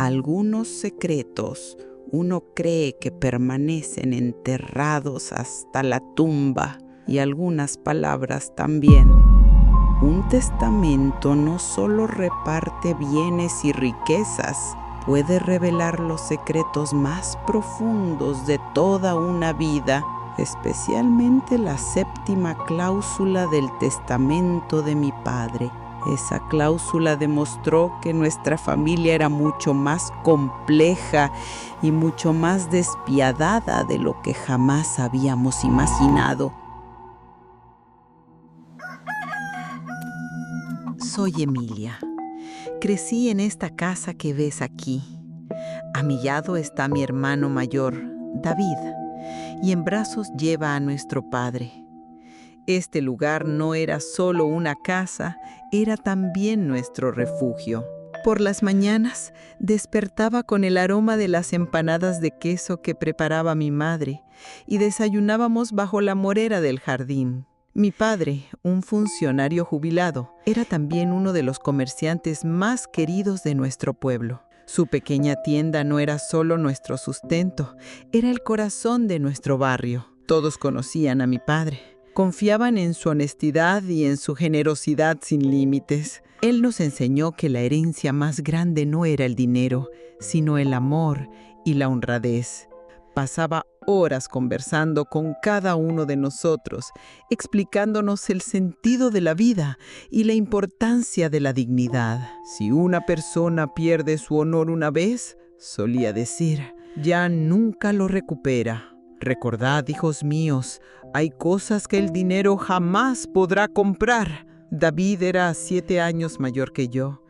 Algunos secretos uno cree que permanecen enterrados hasta la tumba, y algunas palabras también. Un testamento no solo reparte bienes y riquezas, puede revelar los secretos más profundos de toda una vida, especialmente la 7ª cláusula del testamento de mi padre. Esa cláusula demostró que nuestra familia era mucho más compleja y mucho más despiadada de lo que jamás habíamos imaginado. Soy Emilia. Crecí en esta casa que ves aquí. A mi lado está mi hermano mayor, David, y en brazos lleva a nuestro padre. Este lugar no era solo una casa, era también nuestro refugio. Por las mañanas despertaba con el aroma de las empanadas de queso que preparaba mi madre y desayunábamos bajo la morera del jardín. Mi padre, un funcionario jubilado, era también uno de los comerciantes más queridos de nuestro pueblo. Su pequeña tienda no era solo nuestro sustento, era el corazón de nuestro barrio. Todos conocían a mi padre. Confiaban en su honestidad y en su generosidad sin límites. Él nos enseñó que la herencia más grande no era el dinero, sino el amor y la honradez. Pasaba horas conversando con cada uno de nosotros, explicándonos el sentido de la vida y la importancia de la dignidad. Si una persona pierde su honor una vez, solía decir, ya nunca lo recupera. Recordad, hijos míos, hay cosas que el dinero jamás podrá comprar. David era 7 años mayor que yo,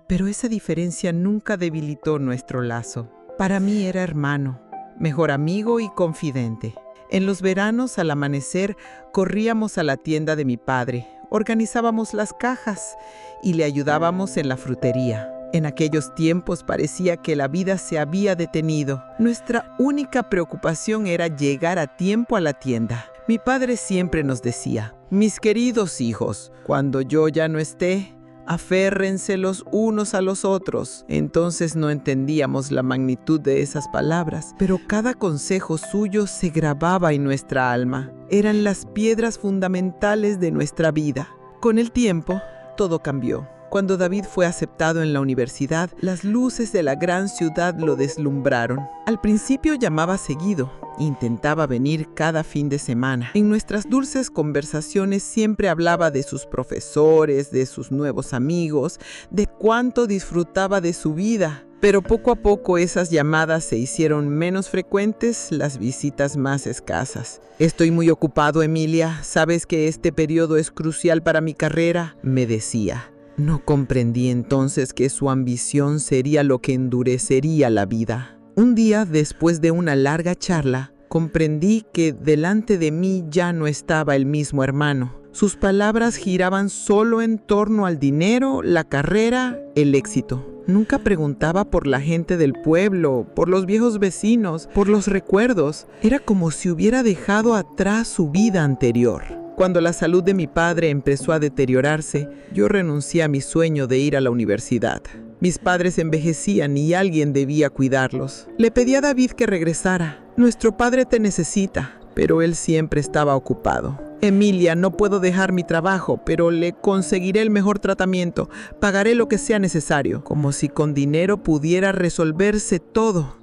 pero esa diferencia nunca debilitó nuestro lazo. Para mí era hermano, mejor amigo y confidente. En los veranos, al amanecer, corríamos a la tienda de mi padre, organizábamos las cajas y le ayudábamos en la frutería. En aquellos tiempos parecía que la vida se había detenido. Nuestra única preocupación era llegar a tiempo a la tienda. Mi padre siempre nos decía, mis queridos hijos, cuando yo ya no esté, aférrense los unos a los otros. Entonces no entendíamos la magnitud de esas palabras, pero cada consejo suyo se grababa en nuestra alma. Eran las piedras fundamentales de nuestra vida. Con el tiempo, todo cambió. Cuando David fue aceptado en la universidad, las luces de la gran ciudad lo deslumbraron. Al principio llamaba seguido, intentaba venir cada fin de semana. En nuestras dulces conversaciones siempre hablaba de sus profesores, de sus nuevos amigos, de cuánto disfrutaba de su vida. Pero poco a poco esas llamadas se hicieron menos frecuentes, las visitas más escasas. Estoy muy ocupado, Emilia. ¿Sabes que este periodo es crucial para mi carrera?, me decía. No comprendí entonces que su ambición sería lo que endurecería la vida. Un día, después de una larga charla, comprendí que delante de mí ya no estaba el mismo hermano. Sus palabras giraban solo en torno al dinero, la carrera, el éxito. Nunca preguntaba por la gente del pueblo, por los viejos vecinos, por los recuerdos. Era como si hubiera dejado atrás su vida anterior. Cuando la salud de mi padre empezó a deteriorarse, yo renuncié a mi sueño de ir a la universidad. Mis padres envejecían y alguien debía cuidarlos. Le pedí a David que regresara. Nuestro padre te necesita, pero él siempre estaba ocupado. Emilia, no puedo dejar mi trabajo, pero le conseguiré el mejor tratamiento. Pagaré lo que sea necesario. Como si con dinero pudiera resolverse todo.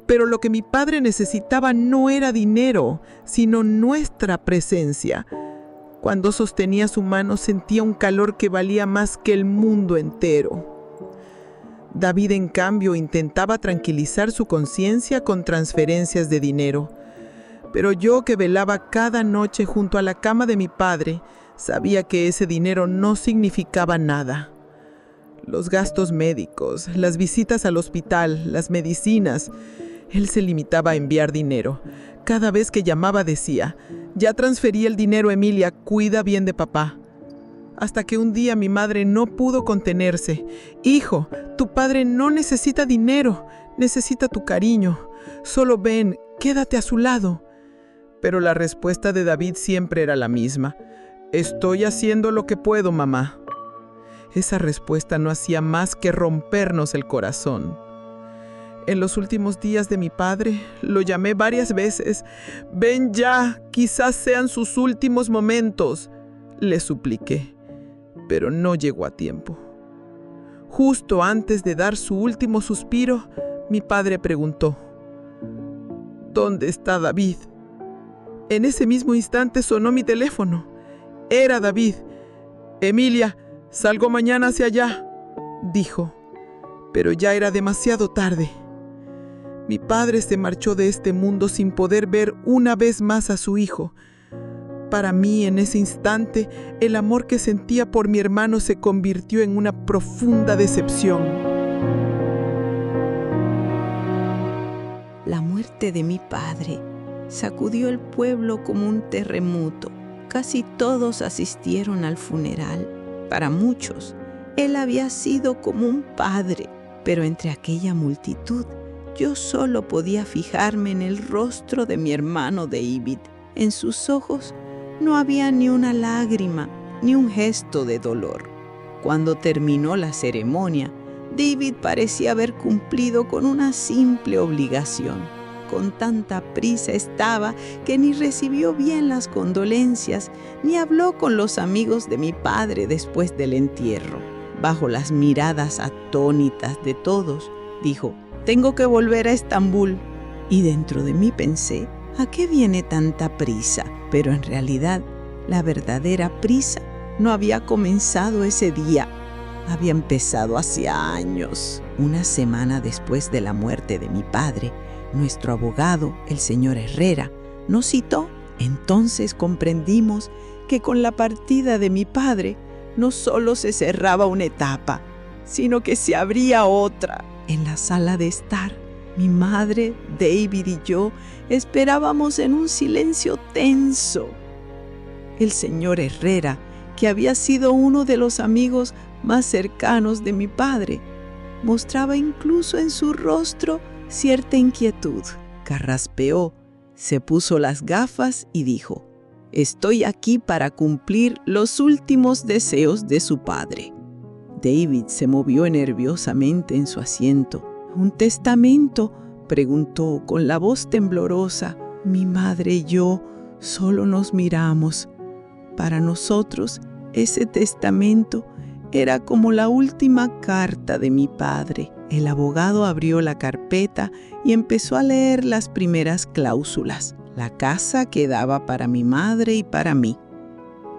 Pero lo que mi padre necesitaba no era dinero, sino nuestra presencia. Cuando sostenía su mano sentía un calor que valía más que el mundo entero. David, en cambio, intentaba tranquilizar su conciencia con transferencias de dinero. Pero yo, que velaba cada noche junto a la cama de mi padre, sabía que ese dinero no significaba nada. Los gastos médicos, las visitas al hospital, las medicinas. Él se limitaba a enviar dinero. Cada vez que llamaba decía, ya transferí el dinero, Emilia, cuida bien de papá. Hasta que un día mi madre no pudo contenerse. Hijo, tu padre no necesita dinero, necesita tu cariño. Solo ven, quédate a su lado. Pero la respuesta de David siempre era la misma. Estoy haciendo lo que puedo, mamá. Esa respuesta no hacía más que rompernos el corazón. En los últimos días de mi padre, lo llamé varias veces. «Ven ya, quizás sean sus últimos momentos», le supliqué, pero no llegó a tiempo. Justo antes de dar su último suspiro, mi padre preguntó: «¿Dónde está David?». En ese mismo instante sonó mi teléfono. Era David. «Emilia, salgo mañana hacia allá», dijo, pero ya era demasiado tarde. Mi padre se marchó de este mundo sin poder ver una vez más a su hijo. Para mí, en ese instante, el amor que sentía por mi hermano se convirtió en una profunda decepción. La muerte de mi padre sacudió el pueblo como un terremoto. Casi todos asistieron al funeral. Para muchos, él había sido como un padre, pero entre aquella multitud, yo solo podía fijarme en el rostro de mi hermano David. En sus ojos no había ni una lágrima, ni un gesto de dolor. Cuando terminó la ceremonia, David parecía haber cumplido con una simple obligación. Con tanta prisa estaba que ni recibió bien las condolencias, ni habló con los amigos de mi padre después del entierro. Bajo las miradas atónitas de todos, dijo: «Tengo que volver a Estambul». Y dentro de mí pensé: ¿a qué viene tanta prisa? Pero en realidad, la verdadera prisa no había comenzado ese día. Había empezado hacía años. Una semana después de la muerte de mi padre, nuestro abogado, el señor Herrera, nos citó. Entonces comprendimos que con la partida de mi padre no solo se cerraba una etapa, sino que se abría otra. En la sala de estar, mi madre, David y yo esperábamos en un silencio tenso. El señor Herrera, que había sido uno de los amigos más cercanos de mi padre, mostraba incluso en su rostro cierta inquietud. Carraspeó, se puso las gafas y dijo: «Estoy aquí para cumplir los últimos deseos de su padre». David se movió nerviosamente en su asiento. «¿Un testamento?», preguntó con la voz temblorosa. Mi madre y yo solo nos miramos. Para nosotros, ese testamento era como la última carta de mi padre. El abogado abrió la carpeta y empezó a leer las primeras cláusulas. La casa quedaba para mi madre y para mí.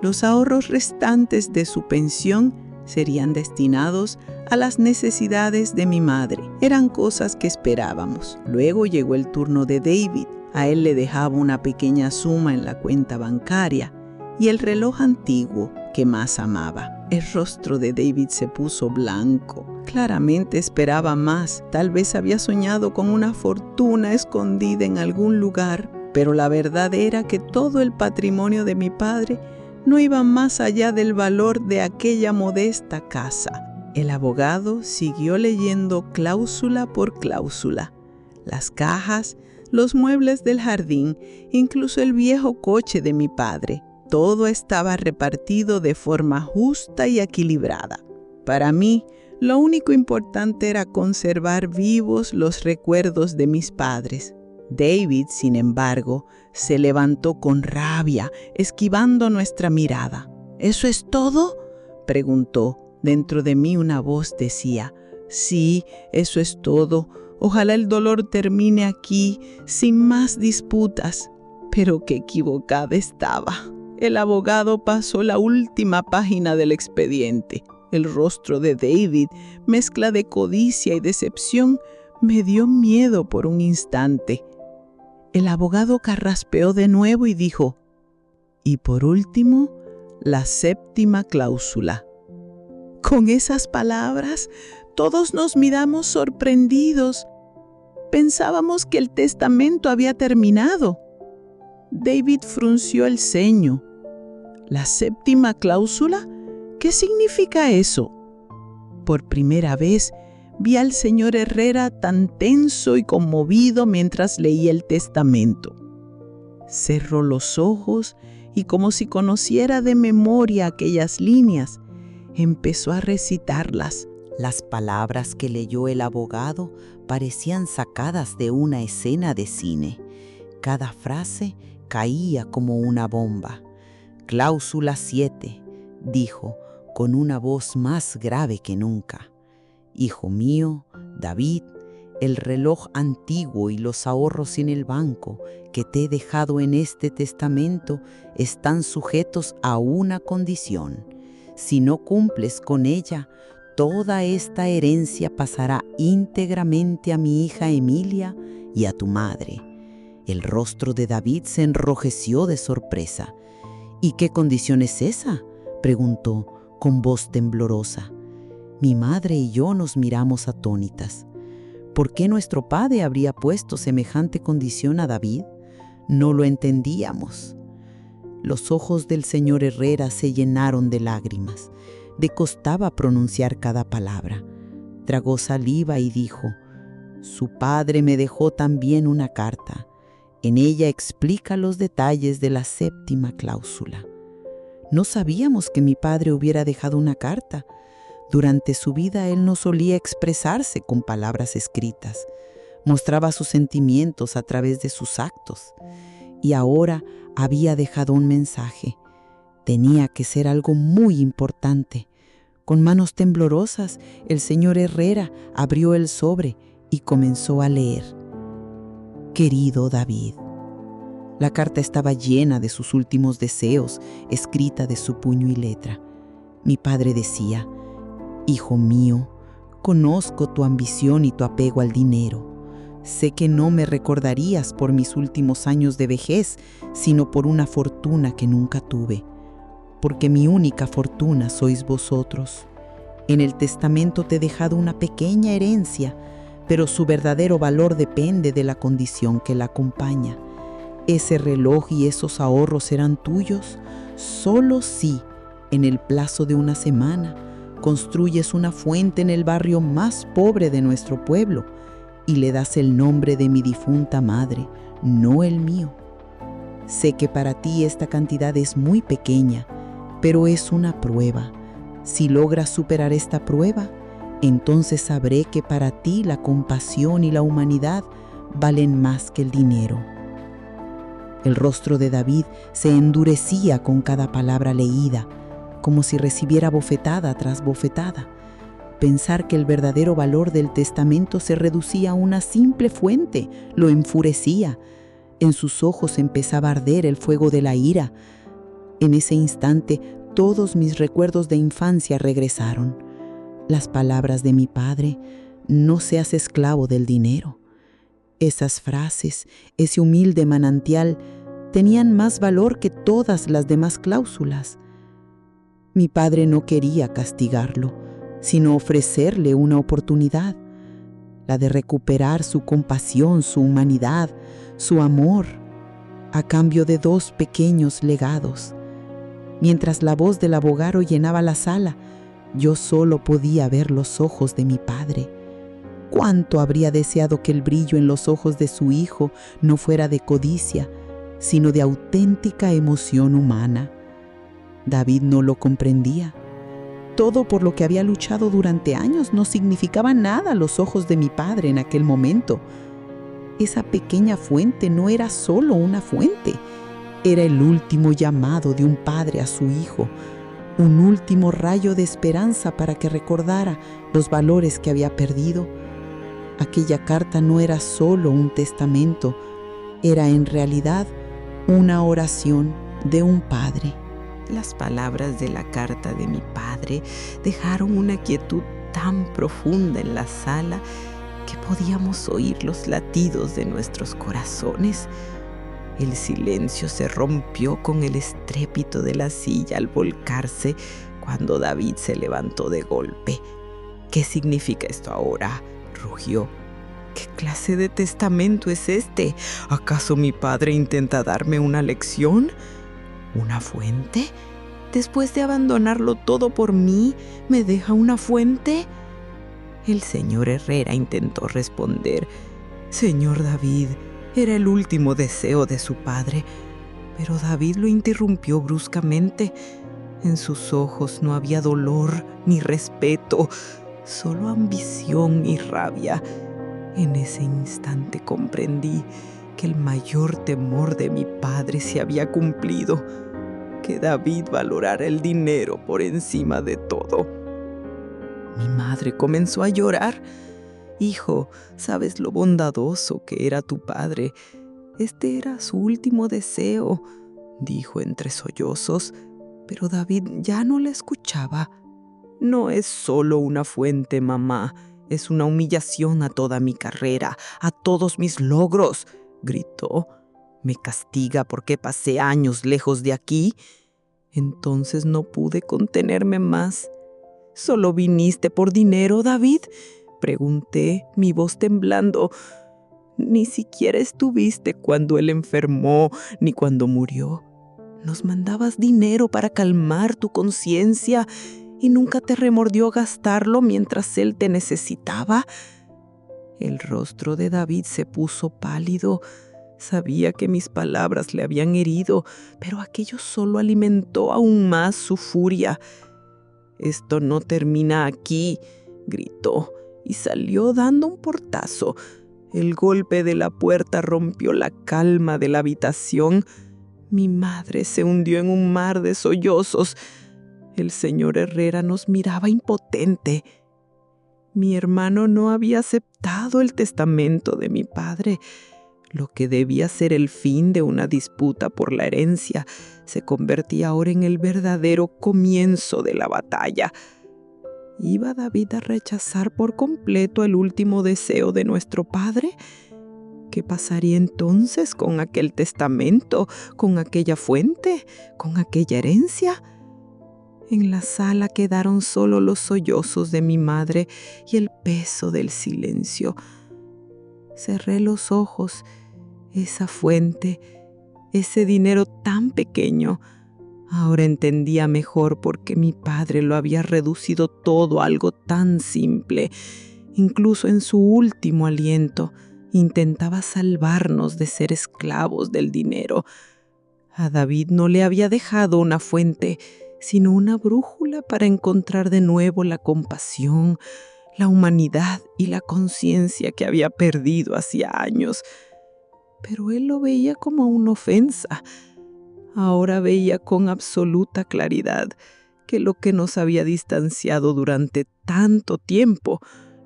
Los ahorros restantes de su pensión serían destinados a las necesidades de mi madre. Eran cosas que esperábamos. Luego llegó el turno de David. A él le dejaba una pequeña suma en la cuenta bancaria y el reloj antiguo que más amaba. El rostro de David se puso blanco. Claramente esperaba más. Tal vez había soñado con una fortuna escondida en algún lugar, pero la verdad era que todo el patrimonio de mi padre no iba más allá del valor de aquella modesta casa. El abogado siguió leyendo cláusula por cláusula. Las cajas, los muebles del jardín, incluso el viejo coche de mi padre. Todo estaba repartido de forma justa y equilibrada. Para mí, lo único importante era conservar vivos los recuerdos de mis padres. David, sin embargo, se levantó con rabia, esquivando nuestra mirada. ¿Eso es todo?, preguntó. Dentro de mí una voz decía: «Sí, eso es todo. Ojalá el dolor termine aquí, sin más disputas». Pero qué equivocada estaba. El abogado pasó la última página del expediente. El rostro de David, mezcla de codicia y decepción, me dio miedo por un instante. El abogado carraspeó de nuevo y dijo: «Y por último, la séptima cláusula». Con esas palabras, todos nos miramos sorprendidos. Pensábamos que el testamento había terminado. David frunció el ceño. ¿La séptima cláusula? ¿Qué significa eso? Por primera vez vi al señor Herrera tan tenso y conmovido mientras leía el testamento. Cerró los ojos y, como si conociera de memoria aquellas líneas, empezó a recitarlas Las palabras que leyó el abogado parecían sacadas de una escena de cine. Cada frase caía como una bomba. Cláusula 7, dijo, con una voz más grave que nunca. Hijo mío, David, el reloj antiguo y los ahorros en el banco que te he dejado en este testamento están sujetos a una condición. Si no cumples con ella, toda esta herencia pasará íntegramente a mi hija Emilia y a tu madre. El rostro de David se enrojeció de sorpresa. ¿Y qué condición es esa?, preguntó con voz temblorosa. Mi madre y yo nos miramos atónitas. ¿Por qué nuestro padre habría puesto semejante condición a David? No lo entendíamos. Los ojos del señor Herrera se llenaron de lágrimas. Le costaba pronunciar cada palabra. Tragó saliva y dijo, su padre me dejó también una carta. En ella explica los detalles de la 7ª cláusula. No sabíamos que mi padre hubiera dejado una carta. Durante su vida él no solía expresarse con palabras escritas. Mostraba sus sentimientos a través de sus actos. Y ahora había dejado un mensaje. Tenía que ser algo muy importante. Con manos temblorosas, el señor Herrera abrió el sobre y comenzó a leer. Querido David. La carta estaba llena de sus últimos deseos, escrita de su puño y letra. Mi padre decía, hijo mío, conozco tu ambición y tu apego al dinero. Sé que no me recordarías por mis últimos años de vejez, sino por una fortuna que nunca tuve. Porque mi única fortuna sois vosotros. En el testamento te he dejado una pequeña herencia, pero su verdadero valor depende de la condición que la acompaña. Ese reloj y esos ahorros serán tuyos solo si, en el plazo de una semana, construyes una fuente en el barrio más pobre de nuestro pueblo y le das el nombre de mi difunta madre, no el mío. Sé que para ti esta cantidad es muy pequeña, pero es una prueba. Si logras superar esta prueba, entonces sabré que para ti la compasión y la humanidad valen más que el dinero. El rostro de David se endurecía con cada palabra leída, como si recibiera bofetada tras bofetada. Pensar que el verdadero valor del testamento se reducía a una simple fuente lo enfurecía. En sus ojos empezaba a arder el fuego de la ira. En ese instante, todos mis recuerdos de infancia regresaron. Las palabras de mi padre, no seas esclavo del dinero. Esas frases, ese humilde manantial, tenían más valor que todas las demás cláusulas. Mi padre no quería castigarlo, sino ofrecerle una oportunidad, la de recuperar su compasión, su humanidad, su amor, a cambio de 2 pequeños legados. Mientras la voz del abogado llenaba la sala, yo solo podía ver los ojos de mi padre. Cuánto habría deseado que el brillo en los ojos de su hijo no fuera de codicia, sino de auténtica emoción humana. David no lo comprendía. Todo por lo que había luchado durante años no significaba nada a los ojos de mi padre en aquel momento. Esa pequeña fuente no era solo una fuente, era el último llamado de un padre a su hijo, un último rayo de esperanza para que recordara los valores que había perdido. Aquella carta no era solo un testamento, era en realidad una oración de un padre. Las palabras de la carta de mi padre dejaron una quietud tan profunda en la sala que podíamos oír los latidos de nuestros corazones. El silencio se rompió con el estrépito de la silla al volcarse cuando David se levantó de golpe. ¿Qué significa esto ahora?, rugió. ¿Qué clase de testamento es este? ¿Acaso mi padre intenta darme una lección? ¿Una fuente? Después de abandonarlo todo por mí, ¿me deja una fuente? El señor Herrera intentó responder. Señor David, era el último deseo de su padre, pero David lo interrumpió bruscamente. En sus ojos no había dolor ni respeto, solo ambición y rabia. En ese instante comprendí que el mayor temor de mi padre se había cumplido, que David valorara el dinero por encima de todo. Mi madre comenzó a llorar. «Hijo, ¿sabes lo bondadoso que era tu padre? Este era su último deseo», dijo entre sollozos, pero David ya no la escuchaba. «No es solo una fuente, mamá, es una humillación a toda mi carrera, a todos mis logros», gritó. «¿Me castiga porque pasé años lejos de aquí?». Entonces no pude contenerme más. «¿Solo viniste por dinero, David?», pregunté, mi voz temblando. «Ni siquiera estuviste cuando él enfermó, ni cuando murió. Nos mandabas dinero para calmar tu conciencia y nunca te remordió gastarlo mientras él te necesitaba». El rostro de David se puso pálido. Sabía que mis palabras le habían herido, pero aquello solo alimentó aún más su furia. «Esto no termina aquí», gritó, y salió dando un portazo. El golpe de la puerta rompió la calma de la habitación. Mi madre se hundió en un mar de sollozos. El señor Herrera nos miraba impotente. Mi hermano no había aceptado el testamento de mi padre. Lo que debía ser el fin de una disputa por la herencia se convertía ahora en el verdadero comienzo de la batalla. ¿Iba David a rechazar por completo el último deseo de nuestro padre? ¿Qué pasaría entonces con aquel testamento, con aquella fuente, con aquella herencia? En la sala quedaron solo los sollozos de mi madre y el peso del silencio. Cerré los ojos. Esa fuente, ese dinero tan pequeño. Ahora entendía mejor por qué mi padre lo había reducido todo a algo tan simple. Incluso en su último aliento, intentaba salvarnos de ser esclavos del dinero. A David no le había dejado una fuente, sino una brújula para encontrar de nuevo la compasión, la humanidad y la conciencia que había perdido hacía años. Pero él lo veía como una ofensa. Ahora veía con absoluta claridad que lo que nos había distanciado durante tanto tiempo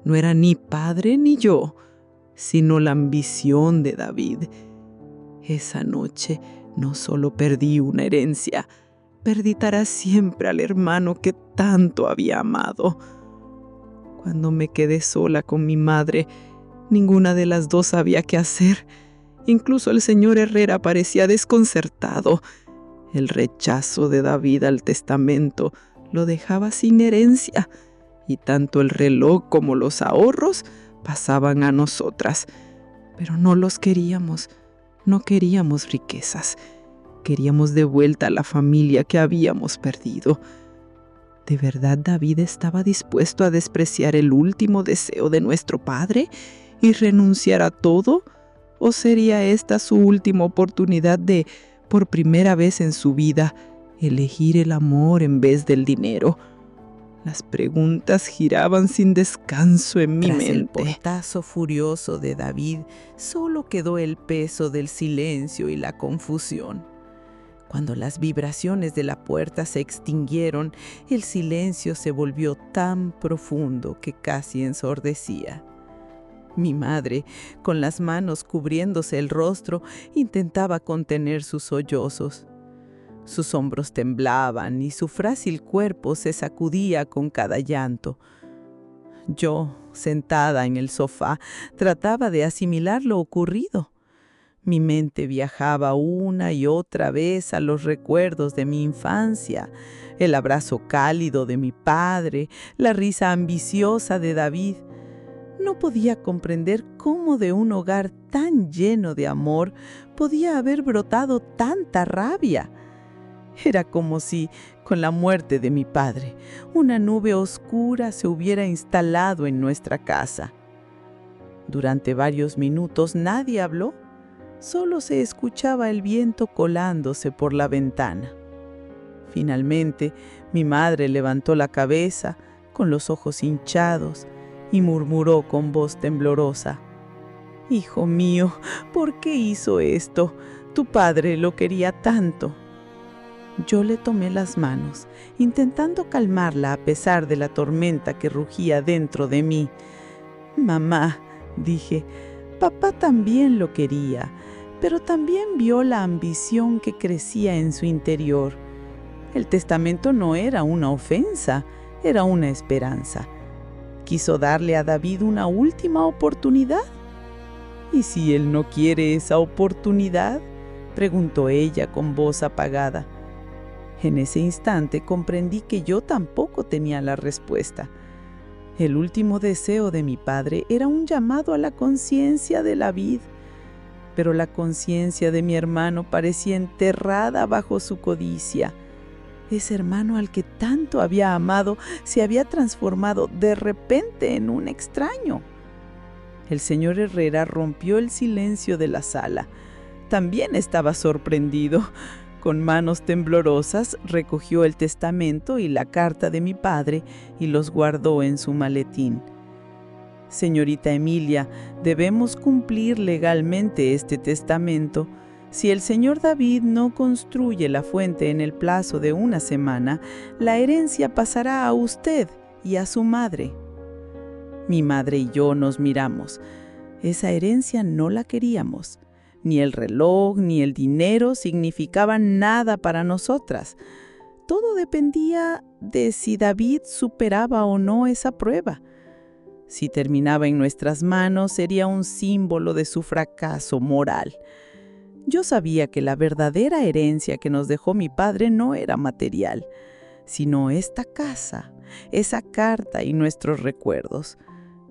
no era ni padre ni yo, sino la ambición de David. Esa noche no solo perdí una herencia, perdí para siempre al hermano que tanto había amado. Cuando me quedé sola con mi madre, ninguna de las dos sabía qué hacer. Incluso el señor Herrera parecía desconcertado. El rechazo de David al testamento lo dejaba sin herencia, y tanto el reloj como los ahorros pasaban a nosotras. Pero no los queríamos, no queríamos riquezas. Queríamos de vuelta a la familia que habíamos perdido. ¿De verdad David estaba dispuesto a despreciar el último deseo de nuestro padre y renunciar a todo? ¿O sería esta su última oportunidad de, por primera vez en su vida, elegir el amor en vez del dinero? Las preguntas giraban sin descanso en mi mente. Tras el portazo furioso de David, solo quedó el peso del silencio y la confusión. Cuando las vibraciones de la puerta se extinguieron, el silencio se volvió tan profundo que casi ensordecía. Mi madre, con las manos cubriéndose el rostro, intentaba contener sus sollozos. Sus hombros temblaban y su frágil cuerpo se sacudía con cada llanto. Yo, sentada en el sofá, trataba de asimilar lo ocurrido. Mi mente viajaba una y otra vez a los recuerdos de mi infancia, el abrazo cálido de mi padre, la risa ambiciosa de David. No podía comprender cómo de un hogar tan lleno de amor podía haber brotado tanta rabia. Era como si, con la muerte de mi padre, una nube oscura se hubiera instalado en nuestra casa. Durante varios minutos nadie habló, solo se escuchaba el viento colándose por la ventana. Finalmente, mi madre levantó la cabeza, con los ojos hinchados, y murmuró con voz temblorosa: «Hijo mío, ¿por qué hizo esto? Tu padre lo quería tanto». Yo le tomé las manos, intentando calmarla a pesar de la tormenta que rugía dentro de mí. «Mamá», dije, «papá también lo quería, pero también vio la ambición que crecía en su interior. El testamento no era una ofensa, era una esperanza. Quiso darle a David una última oportunidad». «¿Y si él no quiere esa oportunidad?», preguntó ella con voz apagada. En ese instante comprendí que yo tampoco tenía la respuesta. El último deseo de mi padre era un llamado a la conciencia de David, pero la conciencia de mi hermano parecía enterrada bajo su codicia. Ese hermano al que tanto había amado se había transformado de repente en un extraño. El señor Herrera rompió el silencio de la sala. También estaba sorprendido. Con manos temblorosas recogió el testamento y la carta de mi padre y los guardó en su maletín. «Señorita Emilia, debemos cumplir legalmente este testamento. Si el señor David no construye la fuente en el plazo de una semana, la herencia pasará a usted y a su madre». Mi madre y yo nos miramos. Esa herencia no la queríamos. Ni el reloj ni el dinero significaban nada para nosotras. Todo dependía de si David superaba o no esa prueba. Si terminaba en nuestras manos, sería un símbolo de su fracaso moral. Yo sabía que la verdadera herencia que nos dejó mi padre no era material, sino esta casa, esa carta y nuestros recuerdos.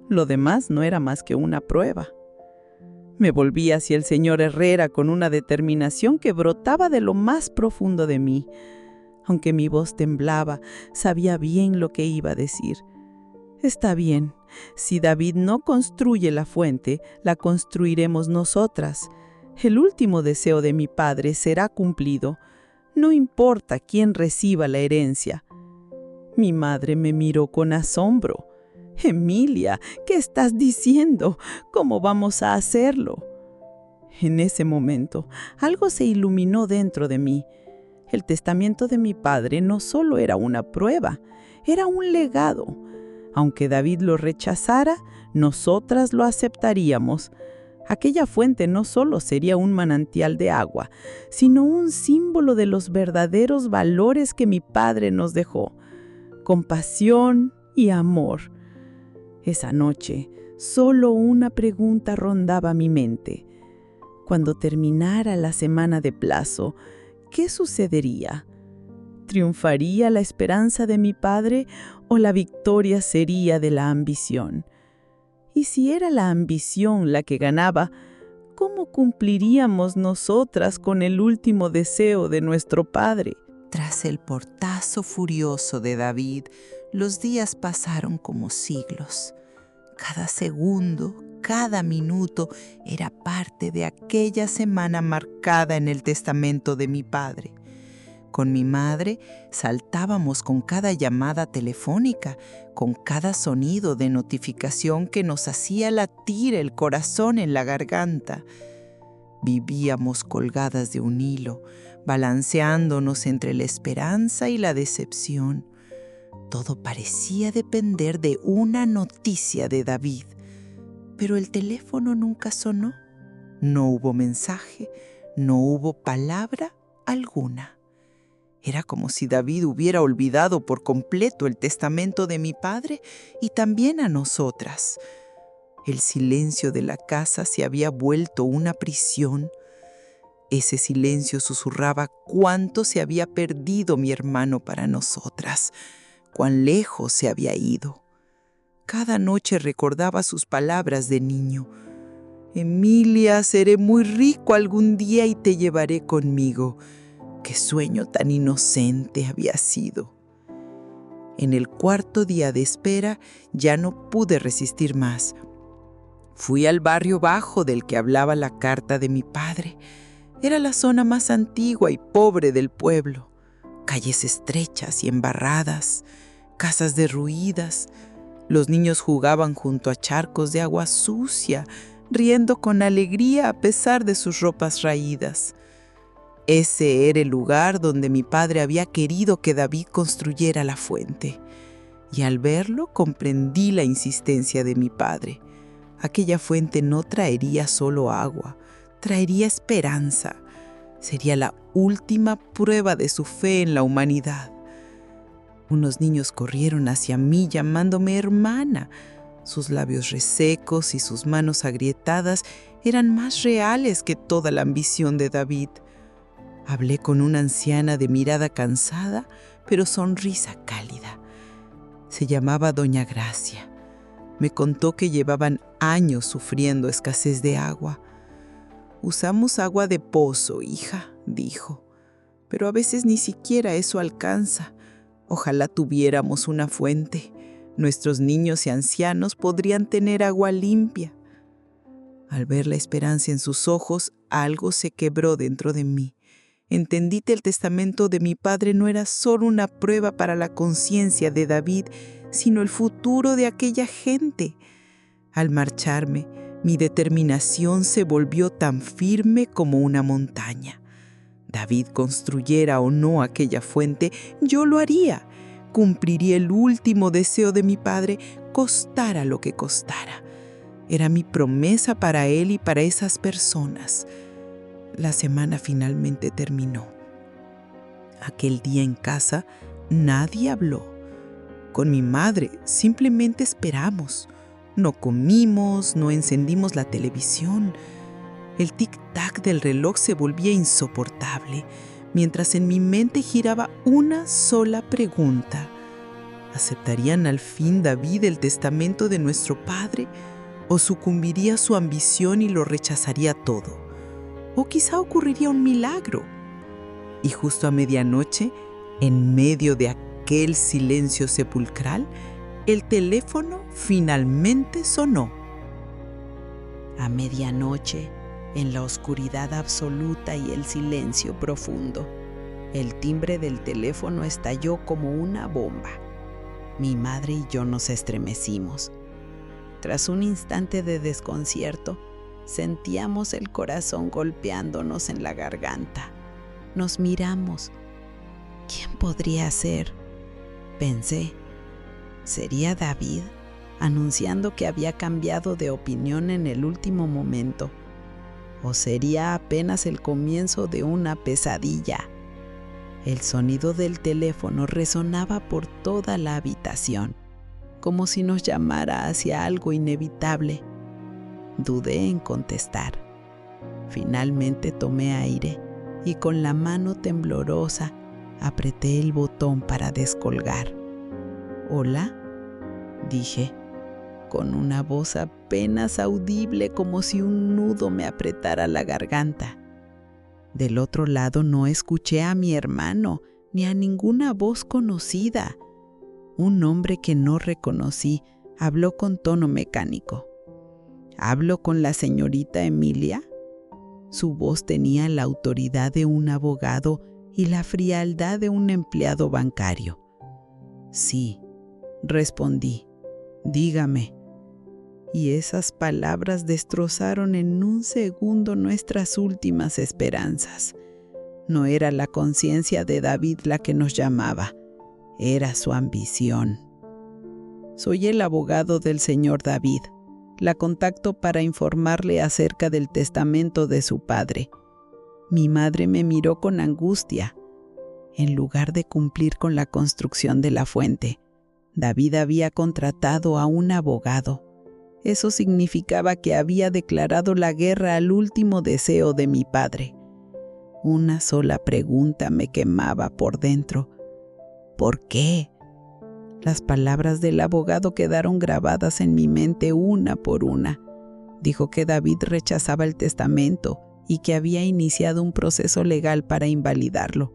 Lo demás no era más que una prueba. Me volví hacia el señor Herrera con una determinación que brotaba de lo más profundo de mí. Aunque mi voz temblaba, sabía bien lo que iba a decir. «Está bien. Si David no construye la fuente, la construiremos nosotras. El último deseo de mi padre será cumplido. No importa quién reciba la herencia». Mi madre me miró con asombro. «Emilia, ¿qué estás diciendo? ¿Cómo vamos a hacerlo?». En ese momento, algo se iluminó dentro de mí. El testamento de mi padre no solo era una prueba, era un legado. Aunque David lo rechazara, nosotras lo aceptaríamos. Aquella fuente no solo sería un manantial de agua, sino un símbolo de los verdaderos valores que mi padre nos dejó: compasión y amor. Esa noche, solo una pregunta rondaba mi mente. Cuando terminara la semana de plazo, ¿qué sucedería? ¿Triunfaría la esperanza de mi padre o la victoria sería de la ambición? Y si era la ambición la que ganaba, ¿cómo cumpliríamos nosotras con el último deseo de nuestro padre? Tras el portazo furioso de David, los días pasaron como siglos. Cada segundo, cada minuto era parte de aquella semana marcada en el testamento de mi padre. Con mi madre saltábamos con cada llamada telefónica, con cada sonido de notificación que nos hacía latir el corazón en la garganta. Vivíamos colgadas de un hilo, balanceándonos entre la esperanza y la decepción. Todo parecía depender de una noticia de David, pero el teléfono nunca sonó. No hubo mensaje, no hubo palabra alguna. Era como si David hubiera olvidado por completo el testamento de mi padre y también a nosotras. El silencio de la casa se había vuelto una prisión. Ese silencio susurraba cuánto se había perdido mi hermano para nosotras, cuán lejos se había ido. Cada noche recordaba sus palabras de niño: «Emilia, seré muy rico algún día y te llevaré conmigo». Qué sueño tan inocente había sido. En el cuarto día de espera ya no pude resistir más. Fui al barrio bajo del que hablaba la carta de mi padre. Era la zona más antigua y pobre del pueblo. Calles estrechas y embarradas, casas derruidas. Los niños jugaban junto a charcos de agua sucia, riendo con alegría a pesar de sus ropas raídas. Ese era el lugar donde mi padre había querido que David construyera la fuente. Y al verlo comprendí la insistencia de mi padre. Aquella fuente no traería solo agua, traería esperanza. Sería la última prueba de su fe en la humanidad. Unos niños corrieron hacia mí llamándome hermana. Sus labios resecos y sus manos agrietadas eran más reales que toda la ambición de David. Hablé con una anciana de mirada cansada, pero sonrisa cálida. Se llamaba Doña Gracia. Me contó que llevaban años sufriendo escasez de agua. «Usamos agua de pozo, hija», dijo, «pero a veces ni siquiera eso alcanza. Ojalá tuviéramos una fuente. Nuestros niños y ancianos podrían tener agua limpia». Al ver la esperanza en sus ojos, algo se quebró dentro de mí. Entendí que el testamento de mi padre no era solo una prueba para la conciencia de David, sino el futuro de aquella gente. Al marcharme, mi determinación se volvió tan firme como una montaña. David construyera o no aquella fuente, yo lo haría. Cumpliría el último deseo de mi padre, costara lo que costara. Era mi promesa para él y para esas personas. La semana finalmente terminó. Aquel día en casa nadie habló. Con mi madre simplemente esperamos. No comimos, no encendimos la televisión. El tic-tac del reloj se volvía insoportable, mientras en mi mente giraba una sola pregunta. ¿Aceptarían al fin David el testamento de nuestro padre? ¿O sucumbiría a su ambición y lo rechazaría todo? ¿O quizá ocurriría un milagro? Y justo a medianoche, en medio de aquel silencio sepulcral, el teléfono finalmente sonó. A medianoche, en la oscuridad absoluta y el silencio profundo, el timbre del teléfono estalló como una bomba. Mi madre y yo nos estremecimos. Tras un instante de desconcierto, sentíamos el corazón golpeándonos en la garganta. Nos miramos. ¿Quién podría ser? Pensé. ¿Sería David, anunciando que había cambiado de opinión en el último momento? ¿O sería apenas el comienzo de una pesadilla? El sonido del teléfono resonaba por toda la habitación, como si nos llamara hacia algo inevitable. Dudé en contestar. Finalmente tomé aire y con la mano temblorosa apreté el botón para descolgar. «¿Hola?», dije, con una voz apenas audible como si un nudo me apretara la garganta. Del otro lado no escuché a mi hermano ni a ninguna voz conocida. Un hombre que no reconocí habló con tono mecánico. «¿Hablo con la señorita Emilia?». Su voz tenía la autoridad de un abogado y la frialdad de un empleado bancario. «Sí», respondí. «Dígame». Y esas palabras destrozaron en un segundo nuestras últimas esperanzas. No era la conciencia de David la que nos llamaba, era su ambición. «Soy el abogado del señor David. La contacto para informarle acerca del testamento de su padre». Mi madre me miró con angustia. En lugar de cumplir con la construcción de la fuente, David había contratado a un abogado. Eso significaba que había declarado la guerra al último deseo de mi padre. Una sola pregunta me quemaba por dentro. ¿Por qué? Las palabras del abogado quedaron grabadas en mi mente una por una. Dijo que David rechazaba el testamento y que había iniciado un proceso legal para invalidarlo.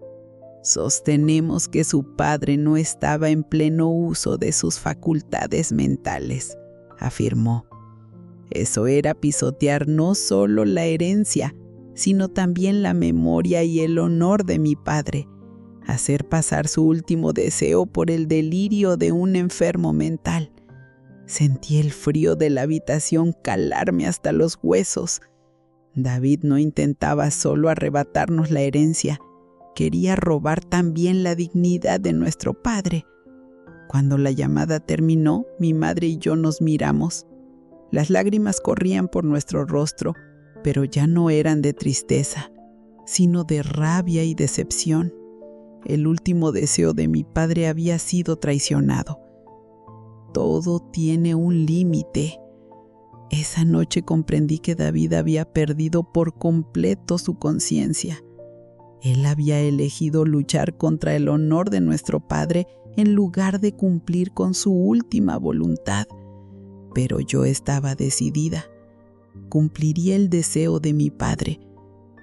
«Sostenemos que su padre no estaba en pleno uso de sus facultades mentales», afirmó. Eso era pisotear no solo la herencia, sino también la memoria y el honor de mi padre. hacer pasar su último deseo por el delirio de un enfermo mental. Sentí el frío de la habitación calarme hasta los huesos. David no intentaba solo arrebatarnos la herencia, quería robar también la dignidad de nuestro padre. Cuando la llamada terminó, mi madre y yo nos miramos. Las lágrimas corrían por nuestro rostro, pero ya no eran de tristeza, sino de rabia y decepción. El último deseo de mi padre había sido traicionado. Todo tiene un límite. Esa noche comprendí que David había perdido por completo su conciencia. Él había elegido luchar contra el honor de nuestro padre en lugar de cumplir con su última voluntad. Pero yo estaba decidida. Cumpliría el deseo de mi padre.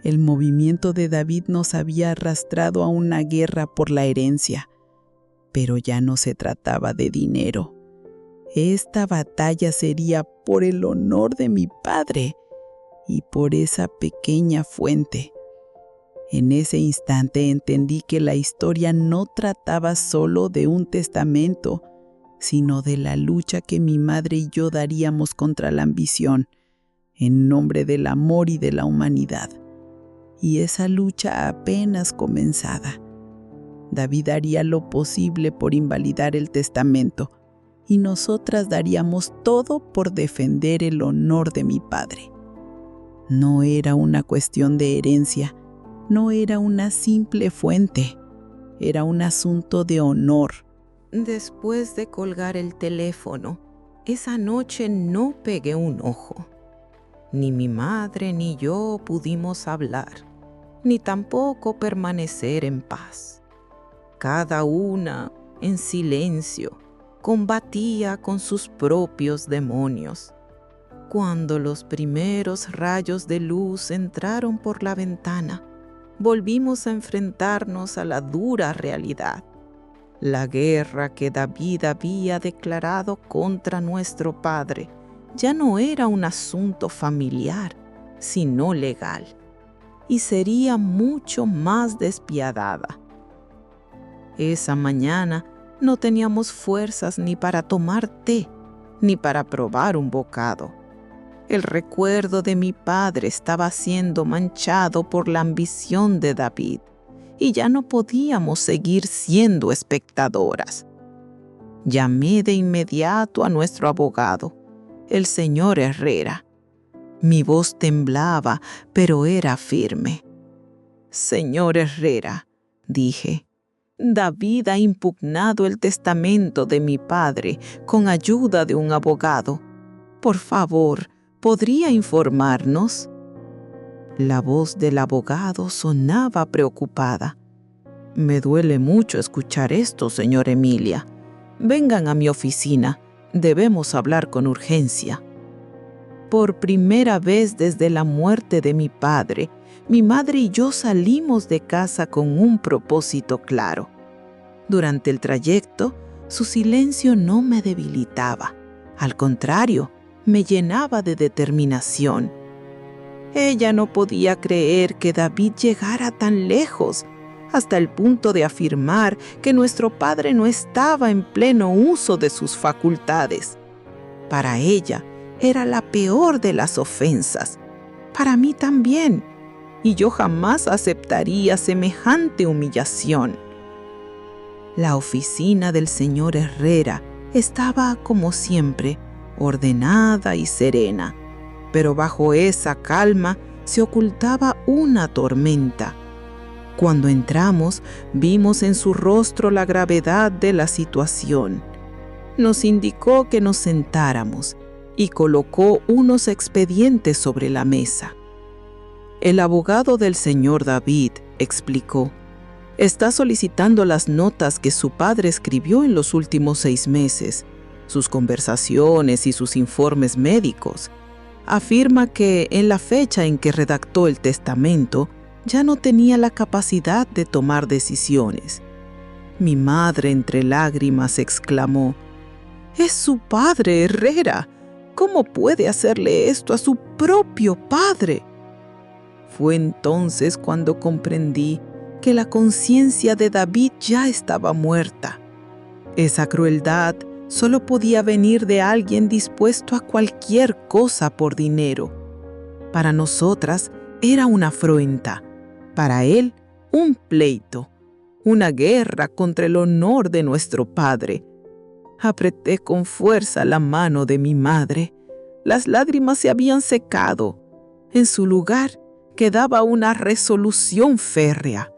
El movimiento de David nos había arrastrado a una guerra por la herencia. Pero ya no se trataba de dinero. Esta batalla sería por el honor de mi padre y por esa pequeña fuente. En ese instante entendí que la historia no trataba solo de un testamento, sino de la lucha que mi madre y yo daríamos contra la ambición, en nombre del amor y de la humanidad. Y esa lucha apenas comenzada. David haría lo posible por invalidar el testamento, y nosotras daríamos todo por defender el honor de mi padre. No era una cuestión de herencia, no era una simple fuente, era un asunto de honor. Después de colgar el teléfono, esa noche no pegué un ojo. Ni mi madre ni yo pudimos hablar, ni tampoco permanecer en paz. Cada una, en silencio, combatía con sus propios demonios. Cuando los primeros rayos de luz entraron por la ventana, volvimos a enfrentarnos a la dura realidad. La guerra que David había declarado contra nuestro padre ya no era un asunto familiar, sino legal, y sería mucho más despiadada. Esa mañana no teníamos fuerzas ni para tomar té, ni para probar un bocado. El recuerdo de mi padre estaba siendo manchado por la ambición de David, y ya no podíamos seguir siendo espectadoras. Llamé de inmediato a nuestro abogado, el señor Herrera. Mi voz temblaba, pero era firme. «Señor Herrera», dije, «David ha impugnado el testamento de mi padre con ayuda de un abogado. Por favor, ¿podría informarnos?». La voz del abogado sonaba preocupada. «Me duele mucho escuchar esto, señor Emilia. Vengan a mi oficina. Debemos hablar con urgencia». Por primera vez desde la muerte de mi padre, mi madre y yo salimos de casa con un propósito claro. Durante el trayecto, su silencio no me debilitaba. Al contrario, me llenaba de determinación. Ella no podía creer que David llegara tan lejos, hasta el punto de afirmar que nuestro padre no estaba en pleno uso de sus facultades. Para ella, era la peor de las ofensas. Para mí también, y yo jamás aceptaría semejante humillación. La oficina del señor Herrera estaba, como siempre, ordenada y serena, pero bajo esa calma se ocultaba una tormenta. Cuando entramos, vimos en su rostro la gravedad de la situación. Nos indicó que nos sentáramos y colocó unos expedientes sobre la mesa. El abogado del señor David explicó: «Está solicitando las notas que su padre escribió en los últimos 6 meses, sus conversaciones y sus informes médicos. Afirma que en la fecha en que redactó el testamento ya no tenía la capacidad de tomar decisiones». Mi madre, entre lágrimas, exclamó: «Es su padre, Herrera. ¿Cómo puede hacerle esto a su propio padre?». Fue entonces cuando comprendí que la conciencia de David ya estaba muerta. Esa crueldad solo podía venir de alguien dispuesto a cualquier cosa por dinero. Para nosotras era una afrenta, para él un pleito, una guerra contra el honor de nuestro padre. Apreté con fuerza la mano de mi madre. Las lágrimas se habían secado. En su lugar quedaba una resolución férrea.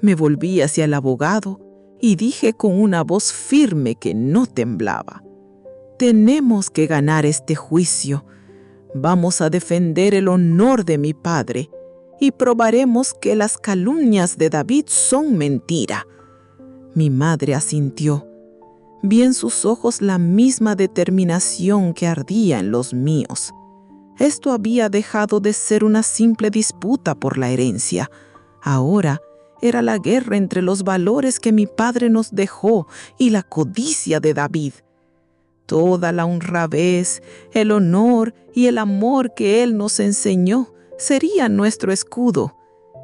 Me volví hacia el abogado y dije con una voz firme que no temblaba: «Tenemos que ganar este juicio. Vamos a defender el honor de mi padre y probaremos que las calumnias de David son mentira». Mi madre asintió. Vi en sus ojos la misma determinación que ardía en los míos. Esto había dejado de ser una simple disputa por la herencia. Ahora era la guerra entre los valores que mi padre nos dejó y la codicia de David. Toda la honradez, el honor y el amor que él nos enseñó serían nuestro escudo,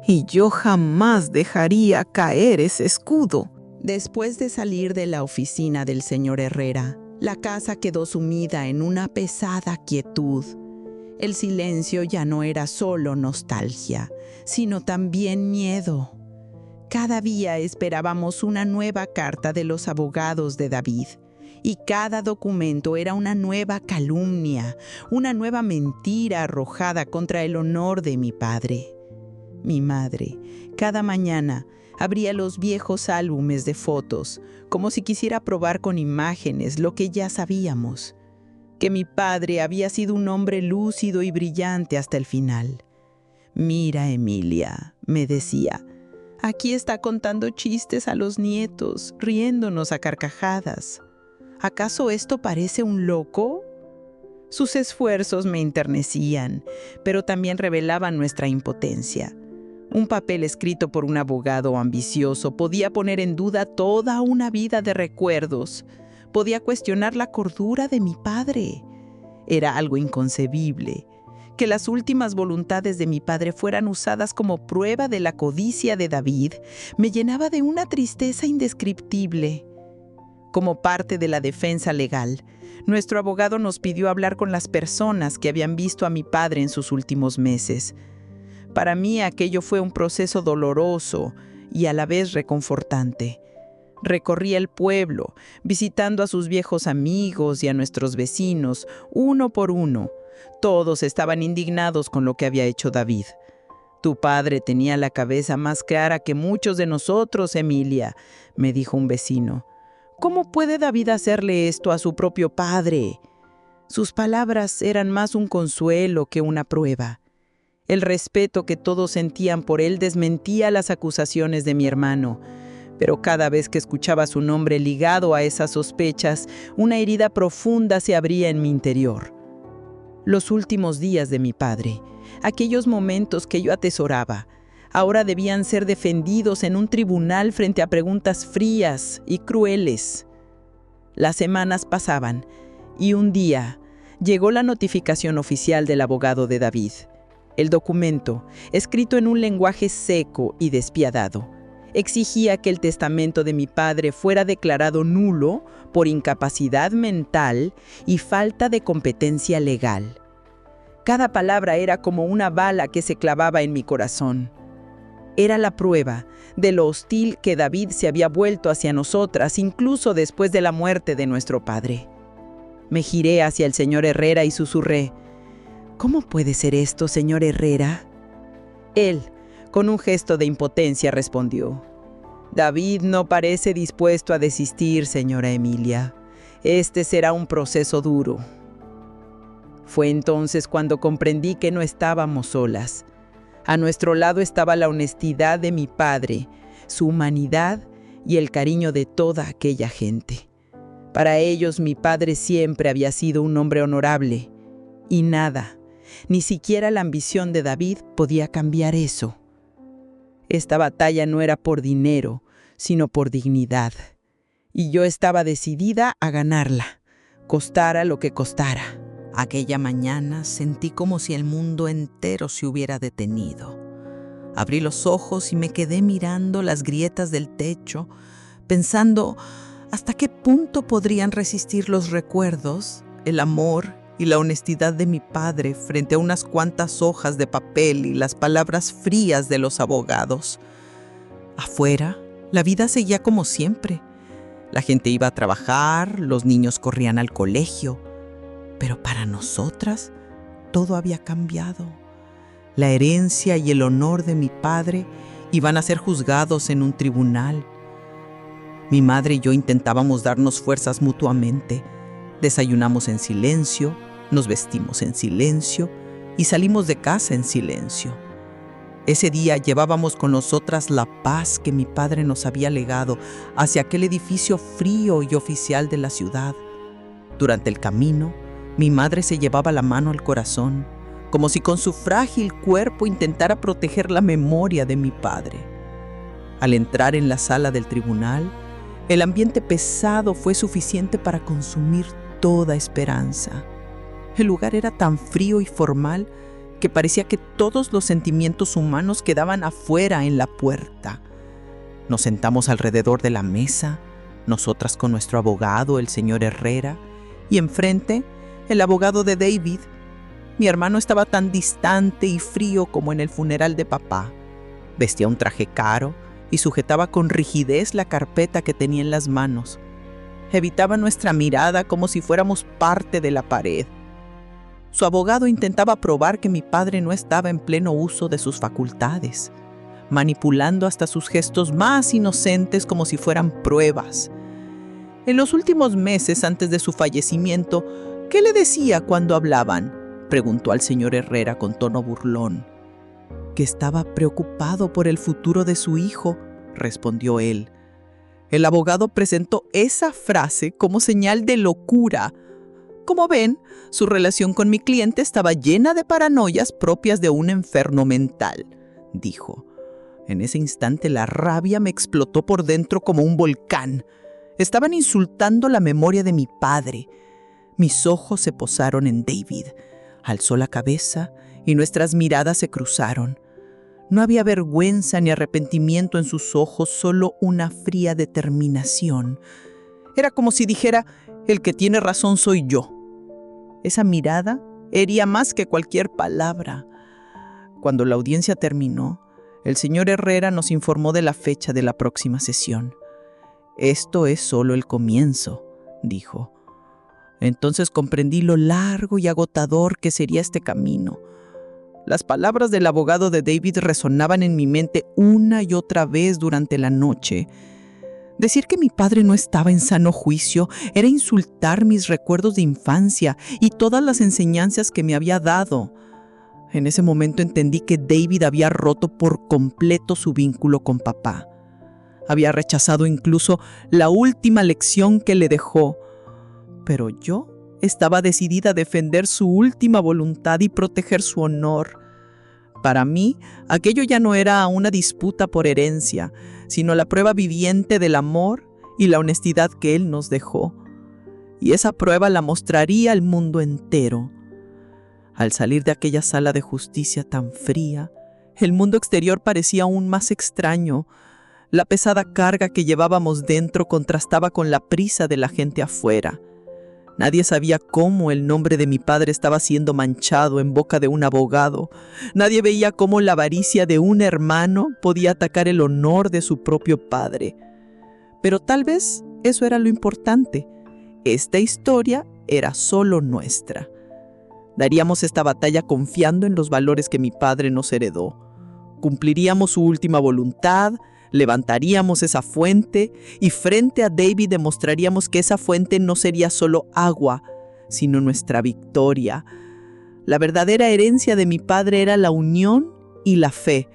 y yo jamás dejaría caer ese escudo. Después de salir de la oficina del señor Herrera, la casa quedó sumida en una pesada quietud. El silencio ya no era solo nostalgia, sino también miedo. Cada día esperábamos una nueva carta de los abogados de David, y cada documento era una nueva calumnia, una nueva mentira arrojada contra el honor de mi padre. Mi madre, cada mañana, abría los viejos álbumes de fotos, como si quisiera probar con imágenes lo que ya sabíamos: que mi padre había sido un hombre lúcido y brillante hasta el final. «Mira, Emilia», me decía, «aquí está contando chistes a los nietos, riéndonos a carcajadas. ¿Acaso esto parece un loco?». Sus esfuerzos me enternecían, pero también revelaban nuestra impotencia. Un papel escrito por un abogado ambicioso podía poner en duda toda una vida de recuerdos. Podía cuestionar la cordura de mi padre. Era algo inconcebible que las últimas voluntades de mi padre fueran usadas como prueba de la codicia de David. Me llenaba de una tristeza indescriptible. Como parte de la defensa legal, nuestro abogado nos pidió hablar con las personas que habían visto a mi padre en sus últimos meses. Para mí aquello fue un proceso doloroso y a la vez reconfortante. Recorrí el pueblo, visitando a sus viejos amigos y a nuestros vecinos, uno por uno. Todos estaban indignados con lo que había hecho David. «Tu padre tenía la cabeza más clara que muchos de nosotros, Emilia», me dijo un vecino. «¿Cómo puede David hacerle esto a su propio padre?». Sus palabras eran más un consuelo que una prueba. El respeto que todos sentían por él desmentía las acusaciones de mi hermano, pero cada vez que escuchaba su nombre ligado a esas sospechas, una herida profunda se abría en mi interior. Los últimos días de mi padre, aquellos momentos que yo atesoraba, ahora debían ser defendidos en un tribunal frente a preguntas frías y crueles. Las semanas pasaban y un día llegó la notificación oficial del abogado de David. El documento, escrito en un lenguaje seco y despiadado, exigía que el testamento de mi padre fuera declarado nulo por incapacidad mental y falta de competencia legal. Cada palabra era como una bala que se clavaba en mi corazón. Era la prueba de lo hostil que David se había vuelto hacia nosotras, incluso después de la muerte de nuestro padre. Me giré hacia el señor Herrera y susurré: «¿Cómo puede ser esto, señor Herrera?». Él, con un gesto de impotencia, respondió: «David no parece dispuesto a desistir, señora Emilia. Este será un proceso duro». Fue entonces cuando comprendí que no estábamos solas. A nuestro lado estaba la honestidad de mi padre, su humanidad y el cariño de toda aquella gente. Para ellos mi padre siempre había sido un hombre honorable, y nada, ni siquiera la ambición de David podía cambiar eso. Esta batalla no era por dinero, sino por dignidad, y yo estaba decidida a ganarla, costara lo que costara. Aquella mañana sentí como si el mundo entero se hubiera detenido. Abrí los ojos y me quedé mirando las grietas del techo, pensando hasta qué punto podrían resistir los recuerdos, el amor y la honestidad de mi padre frente a unas cuantas hojas de papel y las palabras frías de los abogados. Afuera, la vida seguía como siempre. La gente iba a trabajar, los niños corrían al colegio, pero para nosotras todo había cambiado. La herencia y el honor de mi padre iban a ser juzgados en un tribunal. Mi madre y yo intentábamos darnos fuerzas mutuamente. Desayunamos en silencio, nos vestimos en silencio y salimos de casa en silencio. Ese día llevábamos con nosotras la paz que mi padre nos había legado hacia aquel edificio frío y oficial de la ciudad. Durante el camino, mi madre se llevaba la mano al corazón, como si con su frágil cuerpo intentara proteger la memoria de mi padre. Al entrar en la sala del tribunal, el ambiente pesado fue suficiente para consumir toda esperanza. El lugar era tan frío y formal que parecía que todos los sentimientos humanos quedaban afuera en la puerta. Nos sentamos alrededor de la mesa, nosotras con nuestro abogado, el señor Herrera, y enfrente, el abogado de David. Mi hermano estaba tan distante y frío como en el funeral de papá. Vestía un traje caro y sujetaba con rigidez la carpeta que tenía en las manos. Evitaba nuestra mirada como si fuéramos parte de la pared. Su abogado intentaba probar que mi padre no estaba en pleno uso de sus facultades, manipulando hasta sus gestos más inocentes como si fueran pruebas. En los últimos meses antes de su fallecimiento, ¿qué le decía cuando hablaban?, preguntó al señor Herrera con tono burlón. Que estaba preocupado por el futuro de su hijo, respondió él. El abogado presentó esa frase como señal de locura. Como ven, su relación con mi cliente estaba llena de paranoias propias de un enfermo mental, dijo. En ese instante la rabia me explotó por dentro como un volcán. Estaban insultando la memoria de mi padre. Mis ojos se posaron en David. Alzó la cabeza y nuestras miradas se cruzaron. No había vergüenza ni arrepentimiento en sus ojos, solo una fría determinación. Era como si dijera, el que tiene razón soy yo. Esa mirada hería más que cualquier palabra. Cuando la audiencia terminó, el señor Herrera nos informó de la fecha de la próxima sesión. Esto es solo el comienzo, dijo. Entonces comprendí lo largo y agotador que sería este camino. Las palabras del abogado de David resonaban en mi mente una y otra vez durante la noche. Decir que mi padre no estaba en sano juicio era insultar mis recuerdos de infancia y todas las enseñanzas que me había dado. En ese momento entendí que David había roto por completo su vínculo con papá. Había rechazado incluso la última lección que le dejó. Pero yo estaba decidida a defender su última voluntad y proteger su honor. Para mí, aquello ya no era una disputa por herencia, sino la prueba viviente del amor y la honestidad que él nos dejó. Y esa prueba la mostraría al mundo entero. Al salir de aquella sala de justicia tan fría, el mundo exterior parecía aún más extraño. La pesada carga que llevábamos dentro contrastaba con la prisa de la gente afuera. Nadie sabía cómo el nombre de mi padre estaba siendo manchado en boca de un abogado. Nadie veía cómo la avaricia de un hermano podía atacar el honor de su propio padre. Pero tal vez eso era lo importante. Esta historia era solo nuestra. Daríamos esta batalla confiando en los valores que mi padre nos heredó. Cumpliríamos su última voluntad, levantaríamos esa fuente y frente a David demostraríamos que esa fuente no sería solo agua, sino nuestra victoria. La verdadera herencia de mi padre era la unión y la fe,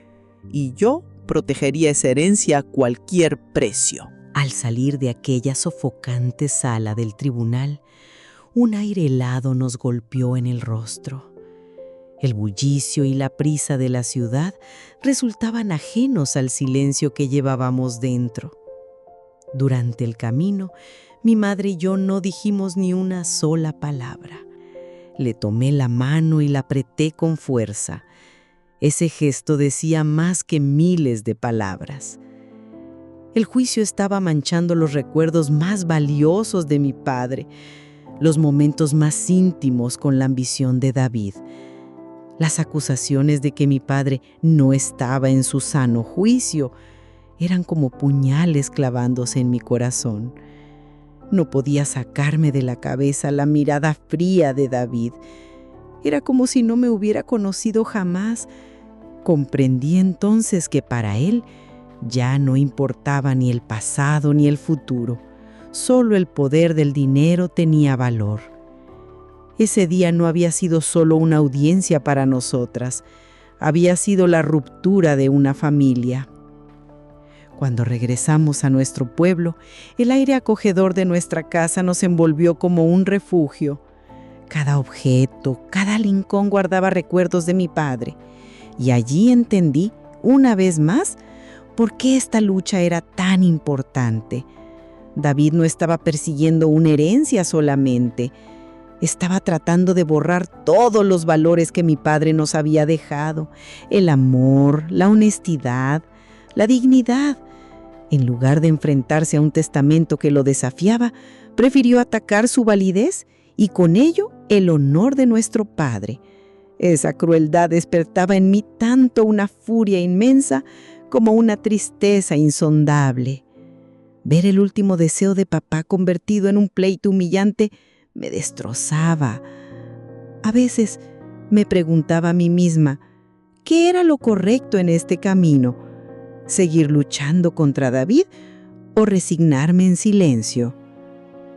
y yo protegería esa herencia a cualquier precio. Al salir de aquella sofocante sala del tribunal, un aire helado nos golpeó en el rostro. El bullicio y la prisa de la ciudad resultaban ajenos al silencio que llevábamos dentro. Durante el camino, mi madre y yo no dijimos ni una sola palabra. Le tomé la mano y la apreté con fuerza. Ese gesto decía más que miles de palabras. El juicio estaba manchando los recuerdos más valiosos de mi padre, los momentos más íntimos con la ambición de David. Las acusaciones de que mi padre no estaba en su sano juicio eran como puñales clavándose en mi corazón. No podía sacarme de la cabeza la mirada fría de David. Era como si no me hubiera conocido jamás. Comprendí entonces que para él ya no importaba ni el pasado ni el futuro. Solo el poder del dinero tenía valor. Ese día no había sido solo una audiencia para nosotras, había sido la ruptura de una familia. Cuando regresamos a nuestro pueblo, el aire acogedor de nuestra casa nos envolvió como un refugio. Cada objeto, cada rincón guardaba recuerdos de mi padre. Y allí entendí, una vez más, por qué esta lucha era tan importante. David no estaba persiguiendo una herencia solamente. Estaba tratando de borrar todos los valores que mi padre nos había dejado. El amor, la honestidad, la dignidad. En lugar de enfrentarse a un testamento que lo desafiaba, prefirió atacar su validez y con ello el honor de nuestro padre. Esa crueldad despertaba en mí tanto una furia inmensa como una tristeza insondable. Ver el último deseo de papá convertido en un pleito humillante me destrozaba. A veces me preguntaba a mí misma, ¿qué era lo correcto en este camino? ¿Seguir luchando contra David o resignarme en silencio?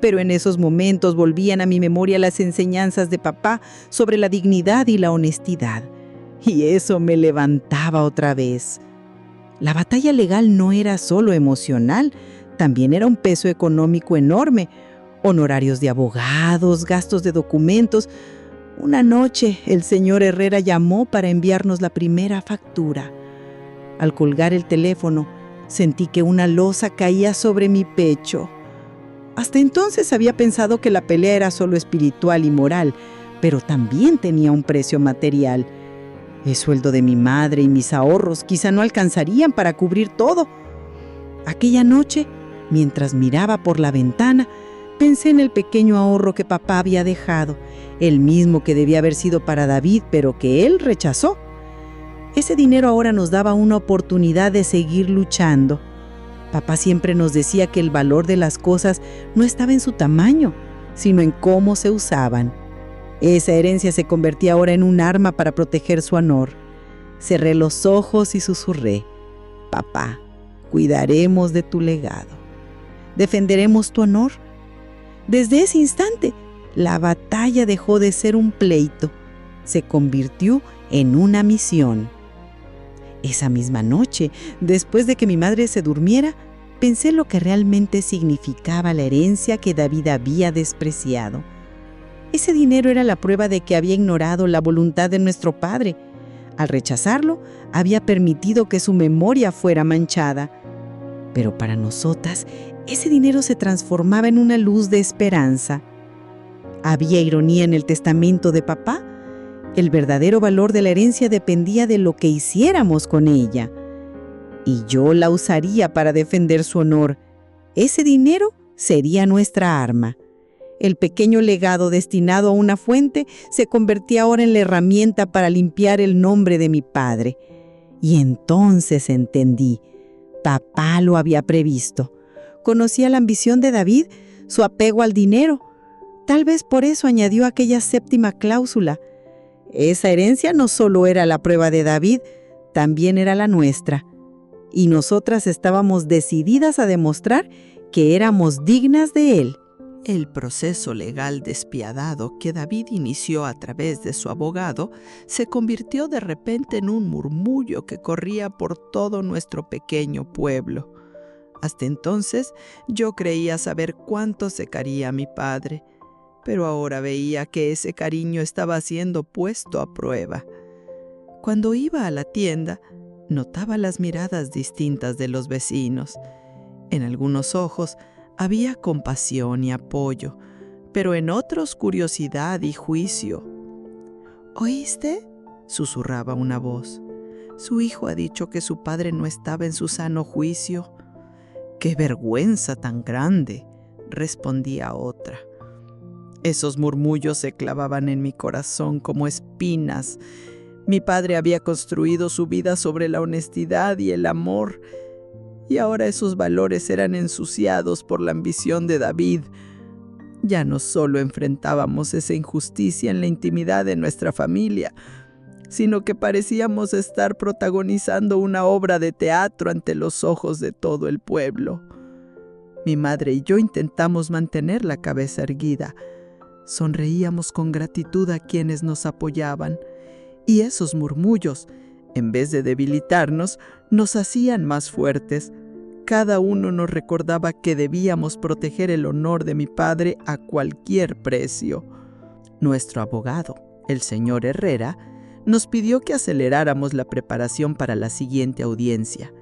Pero en esos momentos volvían a mi memoria las enseñanzas de papá sobre la dignidad y la honestidad. Y eso me levantaba otra vez. La batalla legal no era solo emocional, también era un peso económico enorme. Honorarios de abogados, gastos de documentos. Una noche el señor Herrera llamó para enviarnos la primera factura. Al colgar el teléfono, sentí que una losa caía sobre mi pecho. Hasta entonces había pensado que la pelea era solo espiritual y moral, pero también tenía un precio material. El sueldo de mi madre y mis ahorros quizá no alcanzarían para cubrir todo. Aquella noche, mientras miraba por la ventana, pensé en el pequeño ahorro que papá había dejado, el mismo que debía haber sido para David, pero que él rechazó. Ese dinero ahora nos daba una oportunidad de seguir luchando. Papá siempre nos decía que el valor de las cosas no estaba en su tamaño, sino en cómo se usaban. Esa herencia se convertía ahora en un arma para proteger su honor. Cerré los ojos y susurré, papá, cuidaremos de tu legado. ¿Defenderemos tu honor? Desde ese instante, la batalla dejó de ser un pleito. Se convirtió en una misión. Esa misma noche, después de que mi madre se durmiera, pensé lo que realmente significaba la herencia que David había despreciado. Ese dinero era la prueba de que había ignorado la voluntad de nuestro padre. Al rechazarlo, había permitido que su memoria fuera manchada. Pero para nosotras, ese dinero se transformaba en una luz de esperanza. ¿Había ironía en el testamento de papá? El verdadero valor de la herencia dependía de lo que hiciéramos con ella. Y yo la usaría para defender su honor. Ese dinero sería nuestra arma. El pequeño legado destinado a una fuente se convertía ahora en la herramienta para limpiar el nombre de mi padre. Y entonces entendí. Papá lo había previsto. Conocía la ambición de David, su apego al dinero. Tal vez por eso añadió aquella séptima cláusula. Esa herencia no solo era la prueba de David, también era la nuestra. Y nosotras estábamos decididas a demostrar que éramos dignas de él. El proceso legal despiadado que David inició a través de su abogado se convirtió de repente en un murmullo que corría por todo nuestro pequeño pueblo. Hasta entonces yo creía saber cuánto se quería a mi padre, pero ahora veía que ese cariño estaba siendo puesto a prueba. Cuando iba a la tienda, notaba las miradas distintas de los vecinos. En algunos ojos había compasión y apoyo, pero en otros curiosidad y juicio. «¿Oíste?», susurraba una voz. Su hijo ha dicho que su padre no estaba en su sano juicio. ¡Qué vergüenza tan grande!, respondía otra. Esos murmullos se clavaban en mi corazón como espinas. Mi padre había construido su vida sobre la honestidad y el amor, y ahora esos valores eran ensuciados por la ambición de David. Ya no solo enfrentábamos esa injusticia en la intimidad de nuestra familia, sino que parecíamos estar protagonizando una obra de teatro ante los ojos de todo el pueblo. Mi madre y yo intentamos mantener la cabeza erguida. Sonreíamos con gratitud a quienes nos apoyaban, y esos murmullos, en vez de debilitarnos, nos hacían más fuertes. Cada uno nos recordaba que debíamos proteger el honor de mi padre a cualquier precio. Nuestro abogado, el señor Herrera, nos pidió que aceleráramos la preparación para la siguiente audiencia.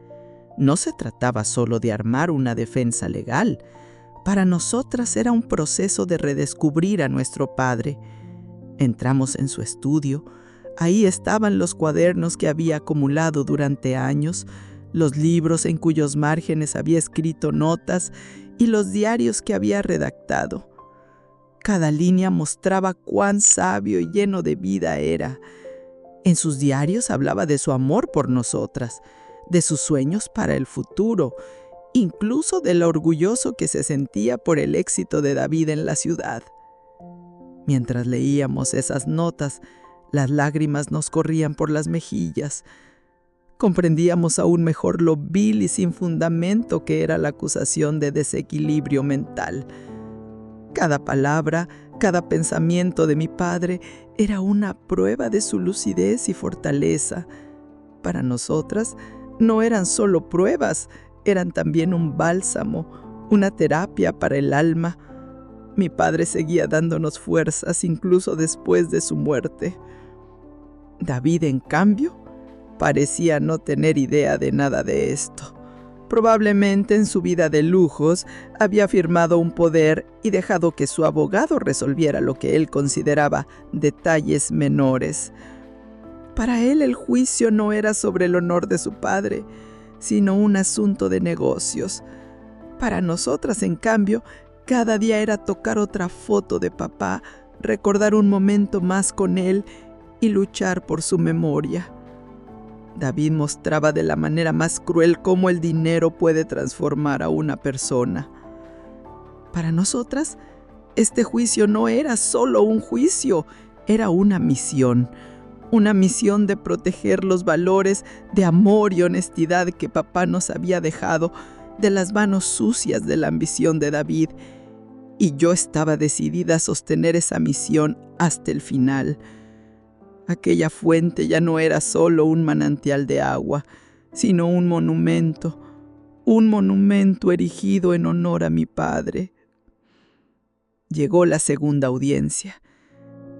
No se trataba solo de armar una defensa legal. Para nosotras era un proceso de redescubrir a nuestro padre. Entramos en su estudio. Ahí estaban los cuadernos que había acumulado durante años, los libros en cuyos márgenes había escrito notas y los diarios que había redactado. Cada línea mostraba cuán sabio y lleno de vida era. En sus diarios hablaba de su amor por nosotras, de sus sueños para el futuro, incluso de lo orgulloso que se sentía por el éxito de David en la ciudad. Mientras leíamos esas notas, las lágrimas nos corrían por las mejillas. Comprendíamos aún mejor lo vil y sin fundamento que era la acusación de desequilibrio mental. Cada palabra, cada pensamiento de mi padre era una prueba de su lucidez y fortaleza. Para nosotras no eran solo pruebas, eran también un bálsamo, una terapia para el alma. Mi padre seguía dándonos fuerzas incluso después de su muerte. David, en cambio, parecía no tener idea de nada de esto. Probablemente en su vida de lujos había firmado un poder y dejado que su abogado resolviera lo que él consideraba detalles menores. Para él el juicio no era sobre el honor de su padre, sino un asunto de negocios. Para nosotras, en cambio, cada día era tocar otra foto de papá, recordar un momento más con él y luchar por su memoria. David mostraba de la manera más cruel cómo el dinero puede transformar a una persona. Para nosotras, este juicio no era solo un juicio, era una misión de proteger los valores de amor y honestidad que papá nos había dejado de las manos sucias de la ambición de David. Y yo estaba decidida a sostener esa misión hasta el final. Aquella fuente ya no era solo un manantial de agua, sino un monumento erigido en honor a mi padre. Llegó la segunda audiencia.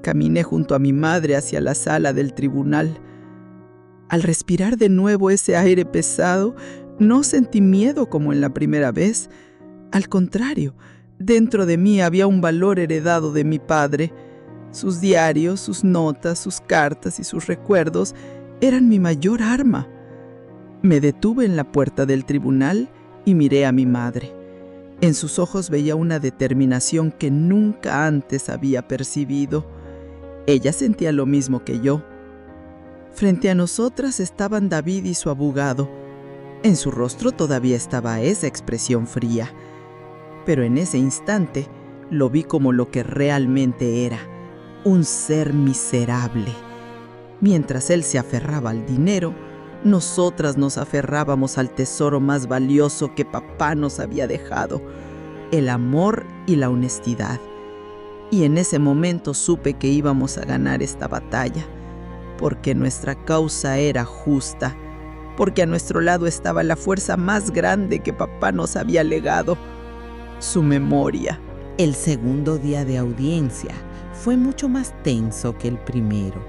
Caminé junto a mi madre hacia la sala del tribunal. Al respirar de nuevo ese aire pesado, no sentí miedo como en la primera vez. Al contrario, dentro de mí había un valor heredado de mi padre. Sus diarios, sus notas, sus cartas y sus recuerdos eran mi mayor arma. Me detuve en la puerta del tribunal y miré a mi madre. En sus ojos veía una determinación que nunca antes había percibido. Ella sentía lo mismo que yo. Frente a nosotras estaban David y su abogado. En su rostro todavía estaba esa expresión fría. Pero en ese instante lo vi como lo que realmente era. Un ser miserable. Mientras él se aferraba al dinero, nosotras nos aferrábamos al tesoro más valioso que papá nos había dejado, el amor y la honestidad. Y en ese momento supe que íbamos a ganar esta batalla, porque nuestra causa era justa, porque a nuestro lado estaba la fuerza más grande que papá nos había legado, su memoria. El segundo día de audiencia fue mucho más tenso que el primero.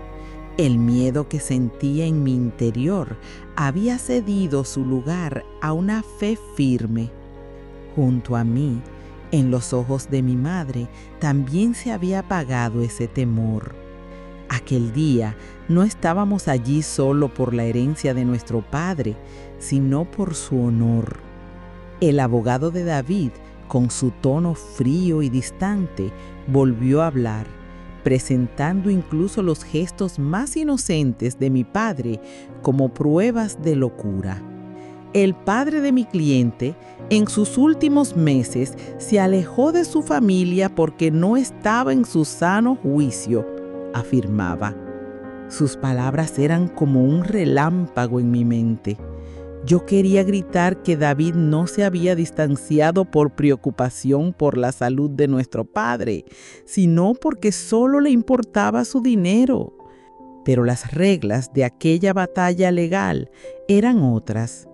El miedo que sentía en mi interior había cedido su lugar a una fe firme. Junto a mí, en los ojos de mi madre, también se había apagado ese temor. Aquel día no estábamos allí solo por la herencia de nuestro padre, sino por su honor. El abogado de David, con su tono frío y distante, volvió a hablar, presentando incluso los gestos más inocentes de mi padre como pruebas de locura. El padre de mi cliente, en sus últimos meses, se alejó de su familia porque no estaba en su sano juicio, afirmaba. Sus palabras eran como un relámpago en mi mente. Yo quería gritar que David no se había distanciado por preocupación por la salud de nuestro padre, sino porque solo le importaba su dinero. Pero las reglas de aquella batalla legal eran otras.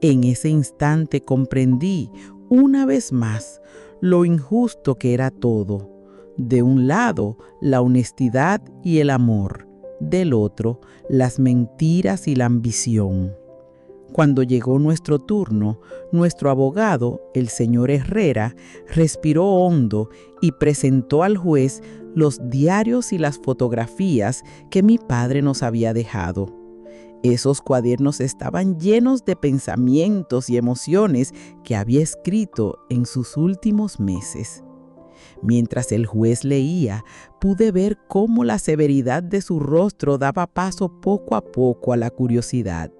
En ese instante comprendí, una vez más, lo injusto que era todo. De un lado, la honestidad y el amor. Del otro, las mentiras y la ambición. Cuando llegó nuestro turno, nuestro abogado, el señor Herrera, respiró hondo y presentó al juez los diarios y las fotografías que mi padre nos había dejado. Esos cuadernos estaban llenos de pensamientos y emociones que había escrito en sus últimos meses. Mientras el juez leía, pude ver cómo la severidad de su rostro daba paso poco a poco a la curiosidad.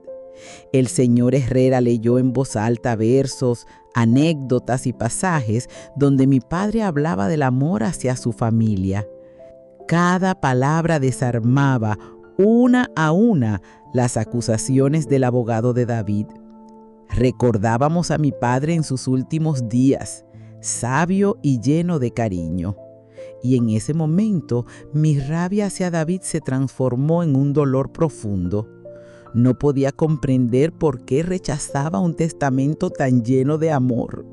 El señor Herrera leyó en voz alta versos, anécdotas y pasajes donde mi padre hablaba del amor hacia su familia. Cada palabra desarmaba, una a una, las acusaciones del abogado de David. Recordábamos a mi padre en sus últimos días, sabio y lleno de cariño. Y en ese momento, mi rabia hacia David se transformó en un dolor profundo. No podía comprender por qué rechazaba un testamento tan lleno de amor.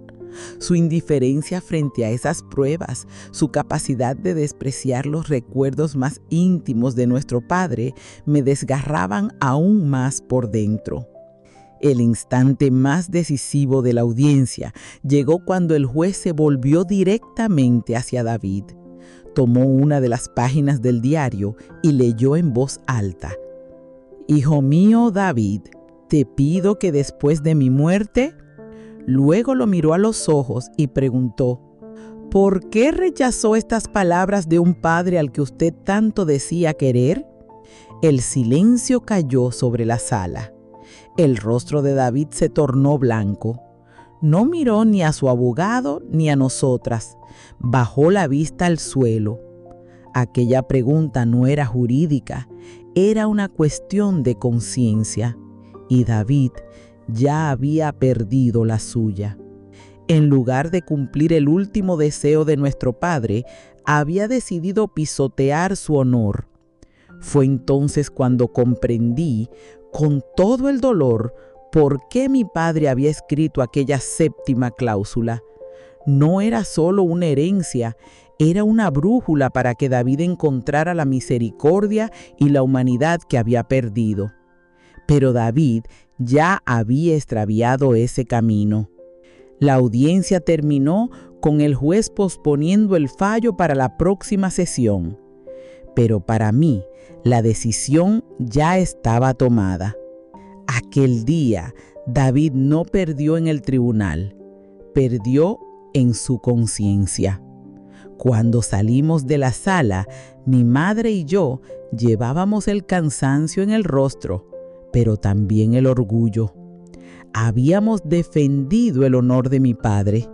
Su indiferencia frente a esas pruebas, su capacidad de despreciar los recuerdos más íntimos de nuestro padre, me desgarraban aún más por dentro. El instante más decisivo de la audiencia llegó cuando el juez se volvió directamente hacia David. Tomó una de las páginas del diario y leyó en voz alta: «Hijo mío David, te pido que después de mi muerte». Luego lo miró a los ojos y preguntó: «¿Por qué rechazó estas palabras de un padre al que usted tanto decía querer?». El silencio cayó sobre la sala. El rostro de David se tornó blanco. No miró ni a su abogado ni a nosotras. Bajó la vista al suelo. Aquella pregunta no era jurídica, era una cuestión de conciencia. Y David ya había perdido la suya. En lugar de cumplir el último deseo de nuestro padre, había decidido pisotear su honor. Fue entonces cuando comprendí, con todo el dolor, por qué mi padre había escrito aquella séptima cláusula. No era solo una herencia, era una brújula para que David encontrara la misericordia y la humanidad que había perdido. Pero David ya había extraviado ese camino. La audiencia terminó con el juez posponiendo el fallo para la próxima sesión. Pero para mí, la decisión ya estaba tomada. Aquel día, David no perdió en el tribunal, perdió en su conciencia. Cuando salimos de la sala, mi madre y yo llevábamos el cansancio en el rostro, pero también el orgullo. Habíamos defendido el honor de mi padre.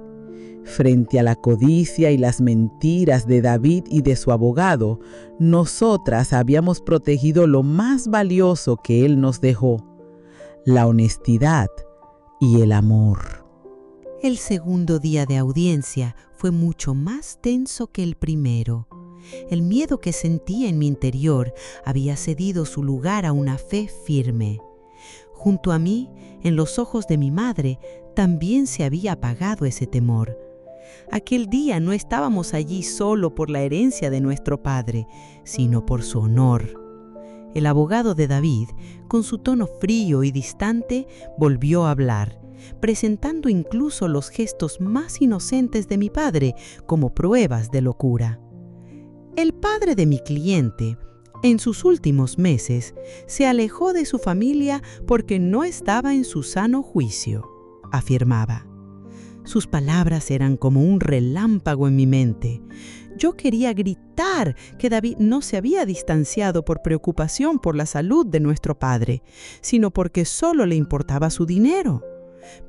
Frente a la codicia y las mentiras de David y de su abogado, nosotras habíamos protegido lo más valioso que él nos dejó: la honestidad y el amor. El segundo día de audiencia fue mucho más tenso que el primero. El miedo que sentía en mi interior había cedido su lugar a una fe firme. Junto a mí, en los ojos de mi madre, también se había apagado ese temor. Aquel día no estábamos allí solo por la herencia de nuestro padre, sino por su honor. El abogado de David, con su tono frío y distante, volvió a hablar, presentando incluso los gestos más inocentes de mi padre como pruebas de locura. El padre de mi cliente, En sus últimos meses, se alejó de su familia porque no estaba en su sano juicio, afirmaba. Sus palabras eran como un relámpago en mi mente. Yo quería gritar que David no se había distanciado por preocupación por la salud de nuestro padre, sino porque solo le importaba su dinero.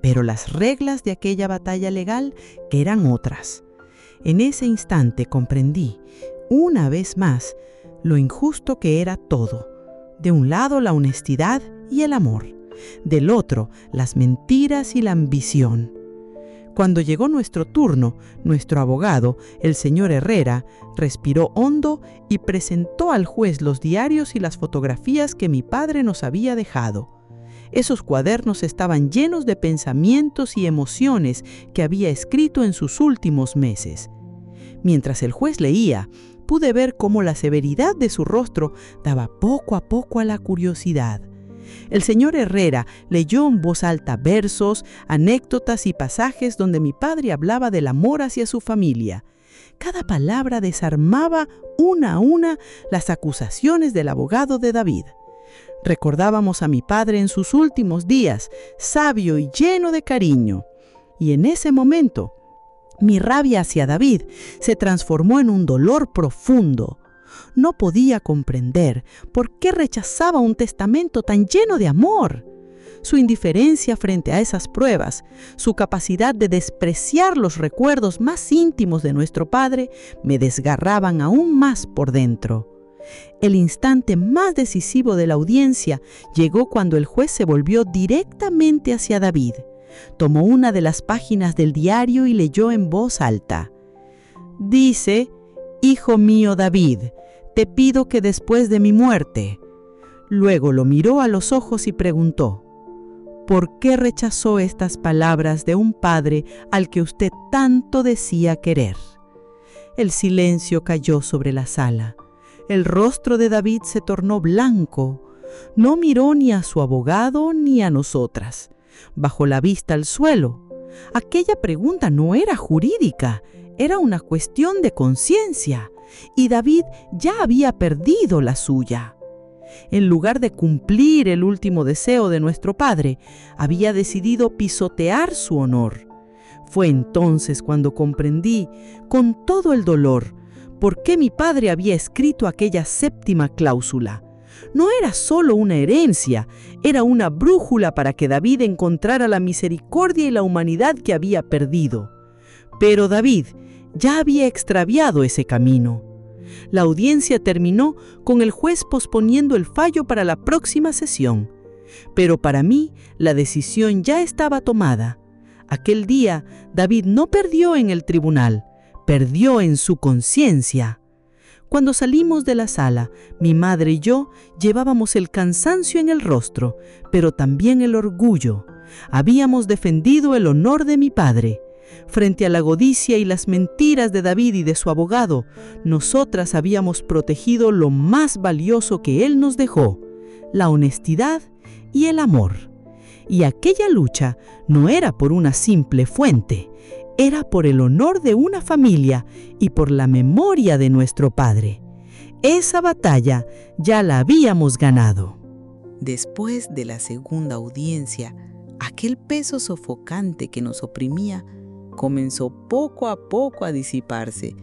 Pero las reglas de aquella batalla legal eran otras. En ese instante comprendí, una vez más, lo injusto que era todo. De un lado la honestidad y el amor, del otro las mentiras y la ambición. Cuando llegó nuestro turno, nuestro abogado, el señor Herrera, respiró hondo y presentó al juez los diarios y las fotografías que mi padre nos había dejado. Esos cuadernos estaban llenos de pensamientos y emociones que había escrito en sus últimos meses. Mientras el juez leía, pude ver cómo la severidad de su rostro daba poco a poco a la curiosidad. El señor Herrera leyó en voz alta versos, anécdotas y pasajes donde mi padre hablaba del amor hacia su familia. Cada palabra desarmaba una a una las acusaciones del abogado de David. Recordábamos a mi padre en sus últimos días, sabio y lleno de cariño. Y en ese momento, mi rabia hacia David se transformó en un dolor profundo. No podía comprender por qué rechazaba un testamento tan lleno de amor. Su indiferencia frente a esas pruebas, su capacidad de despreciar los recuerdos más íntimos de nuestro padre, me desgarraban aún más por dentro. El instante más decisivo de la audiencia llegó cuando el juez se volvió directamente hacia David. Tomó una de las páginas del diario y leyó en voz alta. Dice: «Hijo mío David, te pido que después de mi muerte». Luego lo miró a los ojos y preguntó: «¿Por qué rechazó estas palabras de un padre al que usted tanto decía querer?». El silencio cayó sobre la sala. El rostro de David se tornó blanco. No miró ni a su abogado ni a nosotras. Bajó la vista al suelo. Aquella pregunta no era jurídica, era una cuestión de conciencia, y David ya había perdido la suya. En lugar de cumplir el último deseo de nuestro padre, había decidido pisotear su honor. Fue entonces cuando comprendí, con todo el dolor, por qué mi padre había escrito aquella séptima cláusula. No era solo una herencia, era una brújula para que David encontrara la misericordia y la humanidad que había perdido. Pero David ya había extraviado ese camino. La audiencia terminó con el juez posponiendo el fallo para la próxima sesión. Pero para mí, la decisión ya estaba tomada. Aquel día, David no perdió en el tribunal, perdió en su conciencia. Cuando salimos de la sala, mi madre y yo llevábamos el cansancio en el rostro, pero también el orgullo. Habíamos defendido el honor de mi padre. Frente a la codicia y las mentiras de David y de su abogado, nosotras habíamos protegido lo más valioso que él nos dejó, la honestidad y el amor. Y aquella lucha no era por una simple fuente, era por el honor de una familia y por la memoria de nuestro padre. Esa batalla ya la habíamos ganado. Después de la segunda audiencia, aquel peso sofocante que nos oprimía comenzó poco a poco a disiparse.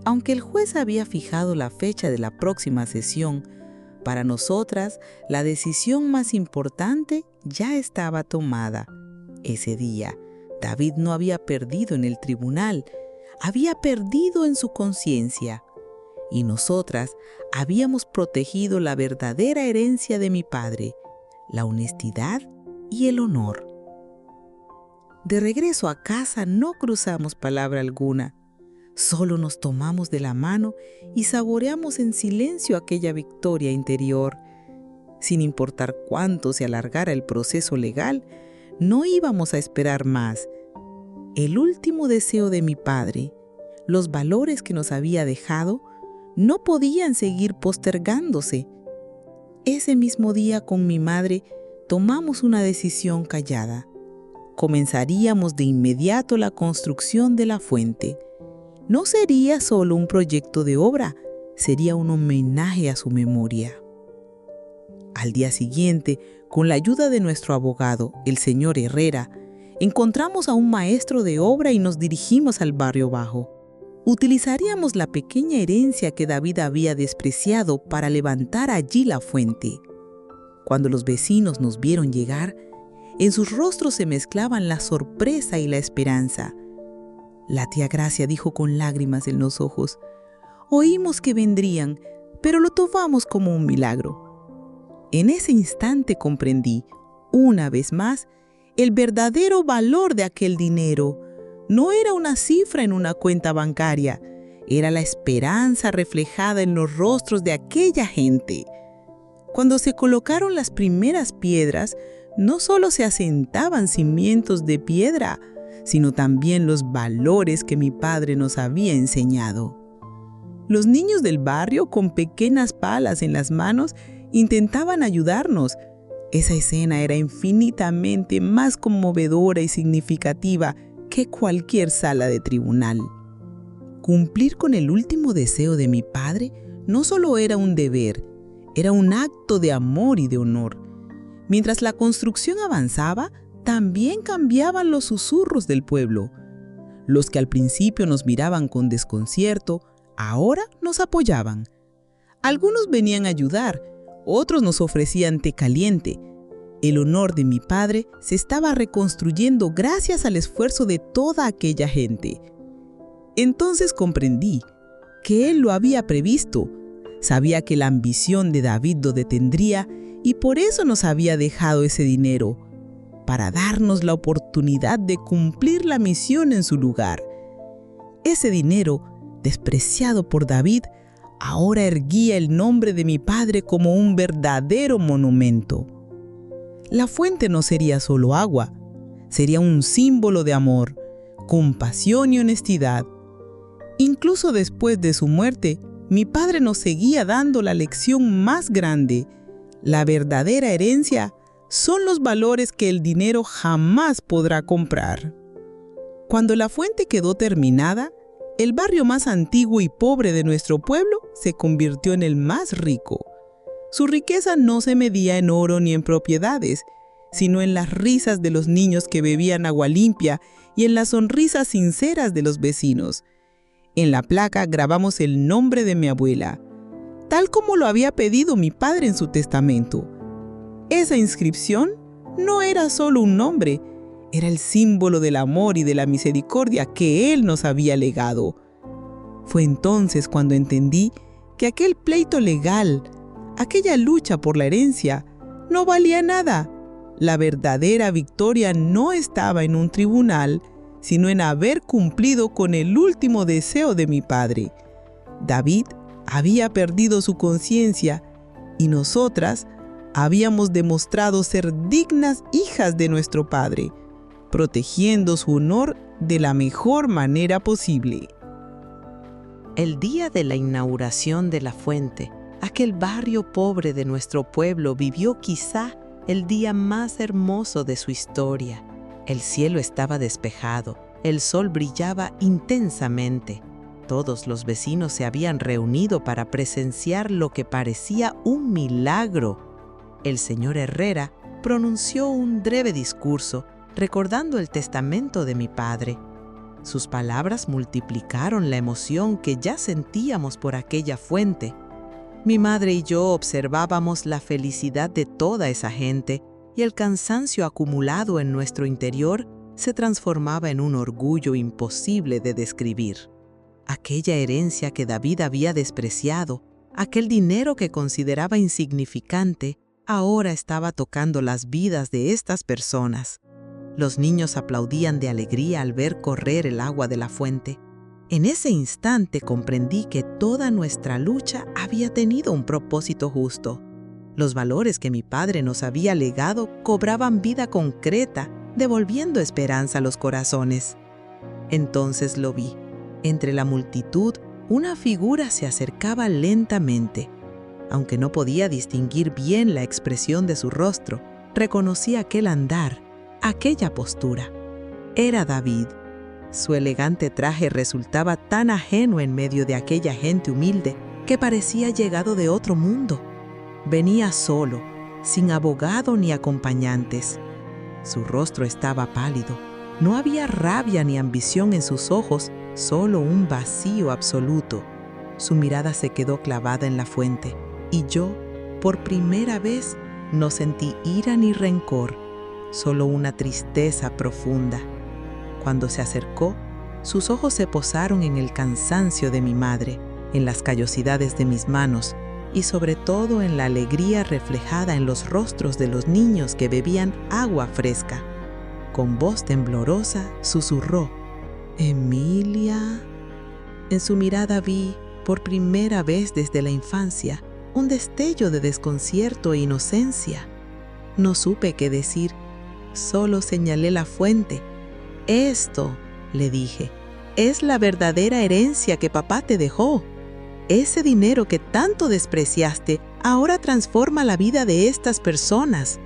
Aunque el juez había fijado la fecha de la próxima sesión, para nosotras la decisión más importante ya estaba tomada. Ese día, David no había perdido en el tribunal, había perdido en su conciencia. Y nosotras habíamos protegido la verdadera herencia de mi padre, la honestidad y el honor. De regreso a casa no cruzamos palabra alguna, solo nos tomamos de la mano y saboreamos en silencio aquella victoria interior. Sin importar cuánto se alargara el proceso legal, no íbamos a esperar más. El último deseo de mi padre, los valores que nos había dejado, no podían seguir postergándose. Ese mismo día con mi madre tomamos una decisión callada. Comenzaríamos de inmediato la construcción de la fuente. No sería solo un proyecto de obra, sería un homenaje a su memoria. Al día siguiente, con la ayuda de nuestro abogado, el señor Herrera, encontramos a un maestro de obra y nos dirigimos al barrio bajo. Utilizaríamos la pequeña herencia que David había despreciado para levantar allí la fuente. Cuando los vecinos nos vieron llegar, en sus rostros se mezclaban la sorpresa y la esperanza. La tía Gracia dijo con lágrimas en los ojos: «Oímos que vendrían, pero lo tomamos como un milagro». En ese instante comprendí, una vez más, el verdadero valor de aquel dinero. No era una cifra en una cuenta bancaria, era la esperanza reflejada en los rostros de aquella gente. Cuando se colocaron las primeras piedras, no solo se asentaban cimientos de piedra, sino también los valores que mi padre nos había enseñado. Los niños del barrio, con pequeñas palas en las manos, intentaban ayudarnos. Esa escena era infinitamente más conmovedora y significativa que cualquier sala de tribunal. Cumplir con el último deseo de mi padre no solo era un deber, era un acto de amor y de honor. Mientras la construcción avanzaba, también cambiaban los susurros del pueblo. Los que al principio nos miraban con desconcierto, ahora nos apoyaban. Algunos venían a ayudar, otros nos ofrecían té caliente. El honor de mi padre se estaba reconstruyendo gracias al esfuerzo de toda aquella gente. Entonces comprendí que él lo había previsto. Sabía que la ambición de David lo detendría y por eso nos había dejado ese dinero, para darnos la oportunidad de cumplir la misión en su lugar. Ese dinero, despreciado por David, ahora erguía el nombre de mi padre como un verdadero monumento. La fuente no sería solo agua, sería un símbolo de amor, compasión y honestidad. Incluso después de su muerte, mi padre nos seguía dando la lección más grande. La verdadera herencia son los valores que el dinero jamás podrá comprar. Cuando la fuente quedó terminada, el barrio más antiguo y pobre de nuestro pueblo se convirtió en el más rico. Su riqueza no se medía en oro ni en propiedades, sino en las risas de los niños que bebían agua limpia y en las sonrisas sinceras de los vecinos. En la placa grabamos el nombre de mi abuela, tal como lo había pedido mi padre en su testamento. Esa inscripción no era solo un nombre, era el símbolo del amor y de la misericordia que él nos había legado. Fue entonces cuando entendí que aquel pleito legal, aquella lucha por la herencia, no valía nada. La verdadera victoria no estaba en un tribunal, sino en haber cumplido con el último deseo de mi padre. David había perdido su conciencia y nosotras habíamos demostrado ser dignas hijas de nuestro padre, protegiendo su honor de la mejor manera posible. El día de la inauguración de la fuente, aquel barrio pobre de nuestro pueblo vivió quizá el día más hermoso de su historia. El cielo estaba despejado, el sol brillaba intensamente. Todos los vecinos se habían reunido para presenciar lo que parecía un milagro. El señor Herrera pronunció un breve discurso recordando el testamento de mi padre. Sus palabras multiplicaron la emoción que ya sentíamos por aquella fuente. Mi madre y yo observábamos la felicidad de toda esa gente y el cansancio acumulado en nuestro interior se transformaba en un orgullo imposible de describir. Aquella herencia que David había despreciado, aquel dinero que consideraba insignificante, ahora estaba tocando las vidas de estas personas. Los niños aplaudían de alegría al ver correr el agua de la fuente. En ese instante comprendí que toda nuestra lucha había tenido un propósito justo. Los valores que mi padre nos había legado cobraban vida concreta, devolviendo esperanza a los corazones. Entonces lo vi. Entre la multitud, una figura se acercaba lentamente. Aunque no podía distinguir bien la expresión de su rostro, reconocí aquel andar, aquella postura. Era David. Su elegante traje resultaba tan ajeno en medio de aquella gente humilde que parecía llegado de otro mundo. Venía solo, sin abogado ni acompañantes. Su rostro estaba pálido. No había rabia ni ambición en sus ojos, solo un vacío absoluto. Su mirada se quedó clavada en la fuente, y yo, por primera vez, no sentí ira ni rencor, solo una tristeza profunda. Cuando se acercó, sus ojos se posaron en el cansancio de mi madre, en las callosidades de mis manos y sobre todo en la alegría reflejada en los rostros de los niños que bebían agua fresca. Con voz temblorosa susurró: «Emilia». En su mirada vi, por primera vez desde la infancia, un destello de desconcierto e inocencia. No supe qué decir, solo señalé la fuente. «Esto», le dije, «es la verdadera herencia que papá te dejó. Ese dinero que tanto despreciaste ahora transforma la vida de estas personas.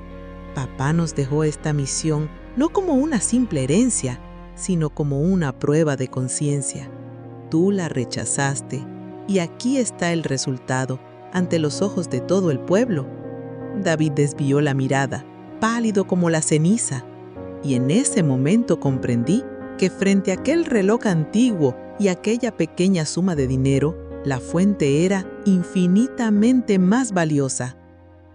Papá nos dejó esta misión no como una simple herencia, sino como una prueba de conciencia. Tú la rechazaste y aquí está el resultado ante los ojos de todo el pueblo». David desvió la mirada, pálido como la ceniza, y en ese momento comprendí que frente a aquel reloj antiguo y aquella pequeña suma de dinero, la fuente era infinitamente más valiosa.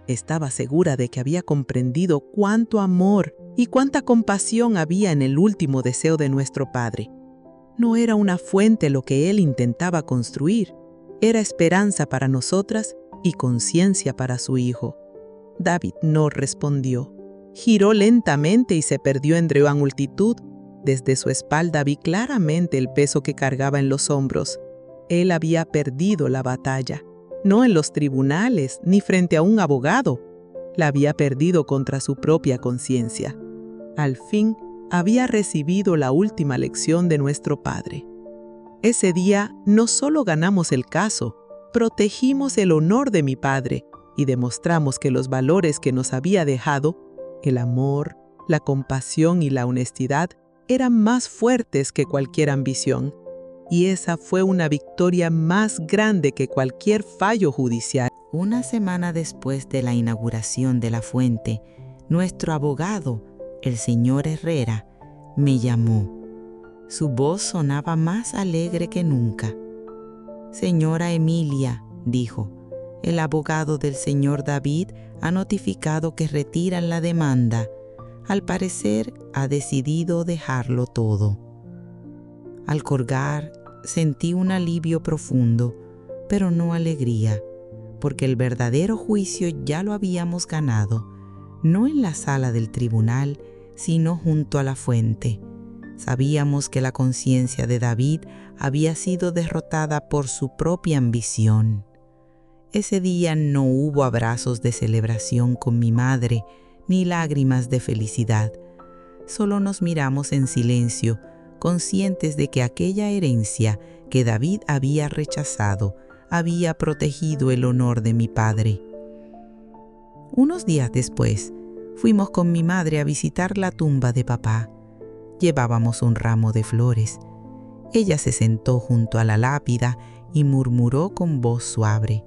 Estaba segura de que había comprendido cuánto amor y cuánta compasión había en el último deseo de nuestro Padre. No era una fuente lo que Él intentaba construir, era esperanza para nosotras y conciencia para su Hijo. David no respondió. Giró lentamente y se perdió entre una multitud. Desde su espalda vi claramente el peso que cargaba en los hombros. Él había perdido la batalla, no en los tribunales ni frente a un abogado. La había perdido contra su propia conciencia. Al fin, había recibido la última lección de nuestro Padre. Ese día no solo ganamos el caso, protegimos el honor de mi padre y demostramos que los valores que nos había dejado, el amor, la compasión y la honestidad, eran más fuertes que cualquier ambición. Y esa fue una victoria más grande que cualquier fallo judicial. Una semana después de la inauguración de la fuente, nuestro abogado, el señor Herrera, me llamó. Su voz sonaba más alegre que nunca. «Señora Emilia», dijo, «el abogado del señor David ha notificado que retiran la demanda. Al parecer, ha decidido dejarlo todo». Al colgar, sentí un alivio profundo, pero no alegría, porque el verdadero juicio ya lo habíamos ganado, no en la sala del tribunal, sino junto a la fuente. Sabíamos que la conciencia de David había sido derrotada por su propia ambición. Ese día no hubo abrazos de celebración con mi madre, ni lágrimas de felicidad. Solo nos miramos en silencio, conscientes de que aquella herencia que David había rechazado había protegido el honor de mi padre. Unos días después, fuimos con mi madre a visitar la tumba de papá. Llevábamos un ramo de flores. Ella se sentó junto a la lápida y murmuró con voz suave: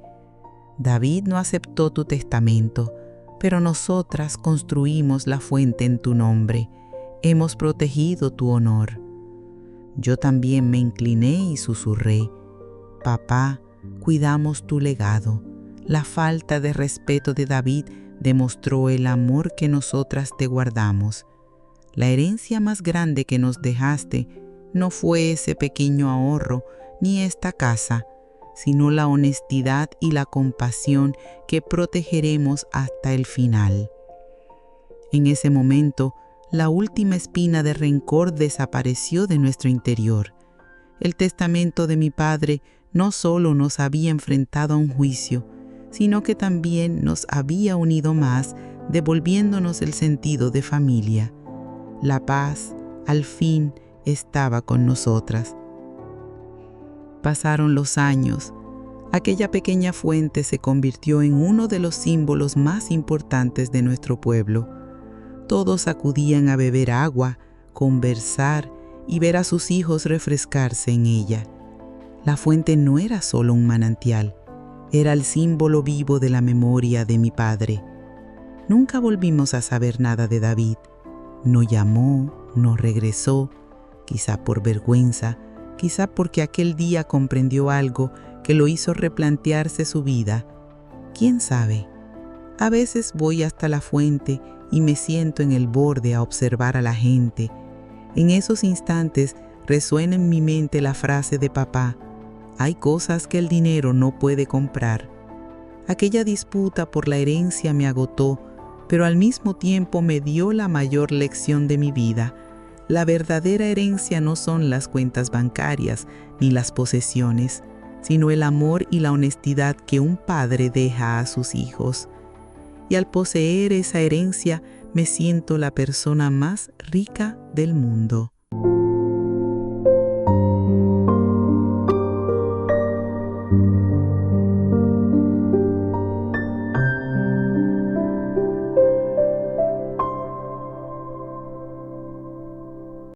«David no aceptó tu testamento, pero nosotras construimos la fuente en tu nombre. Hemos protegido tu honor». Yo también me incliné y susurré: «Papá, cuidamos tu legado. La falta de respeto de David demostró el amor que nosotras te guardamos. La herencia más grande que nos dejaste no fue ese pequeño ahorro ni esta casa, sino la honestidad y la compasión que protegeremos hasta el final». En ese momento, la última espina de rencor desapareció de nuestro interior. El testamento de mi padre no solo nos había enfrentado a un juicio, sino que también nos había unido más, devolviéndonos el sentido de familia. La paz, al fin, estaba con nosotras. Pasaron los años. Aquella pequeña fuente se convirtió en uno de los símbolos más importantes de nuestro pueblo. Todos acudían a beber agua, conversar y ver a sus hijos refrescarse en ella. La fuente no era solo un manantial, Era el símbolo vivo de la memoria de mi padre. Nunca volvimos a saber nada de David. No llamó, no regresó, quizá por vergüenza, quizá porque aquel día comprendió algo que lo hizo replantearse su vida. ¿Quién sabe? A veces voy hasta la fuente y me siento en el borde a observar a la gente. En esos instantes resuena en mi mente la frase de papá: hay cosas que el dinero no puede comprar. Aquella disputa por la herencia me agotó, pero al mismo tiempo me dio la mayor lección de mi vida. La verdadera herencia no son las cuentas bancarias ni las posesiones, sino el amor y la honestidad que un padre deja a sus hijos. Y al poseer esa herencia me siento la persona más rica del mundo.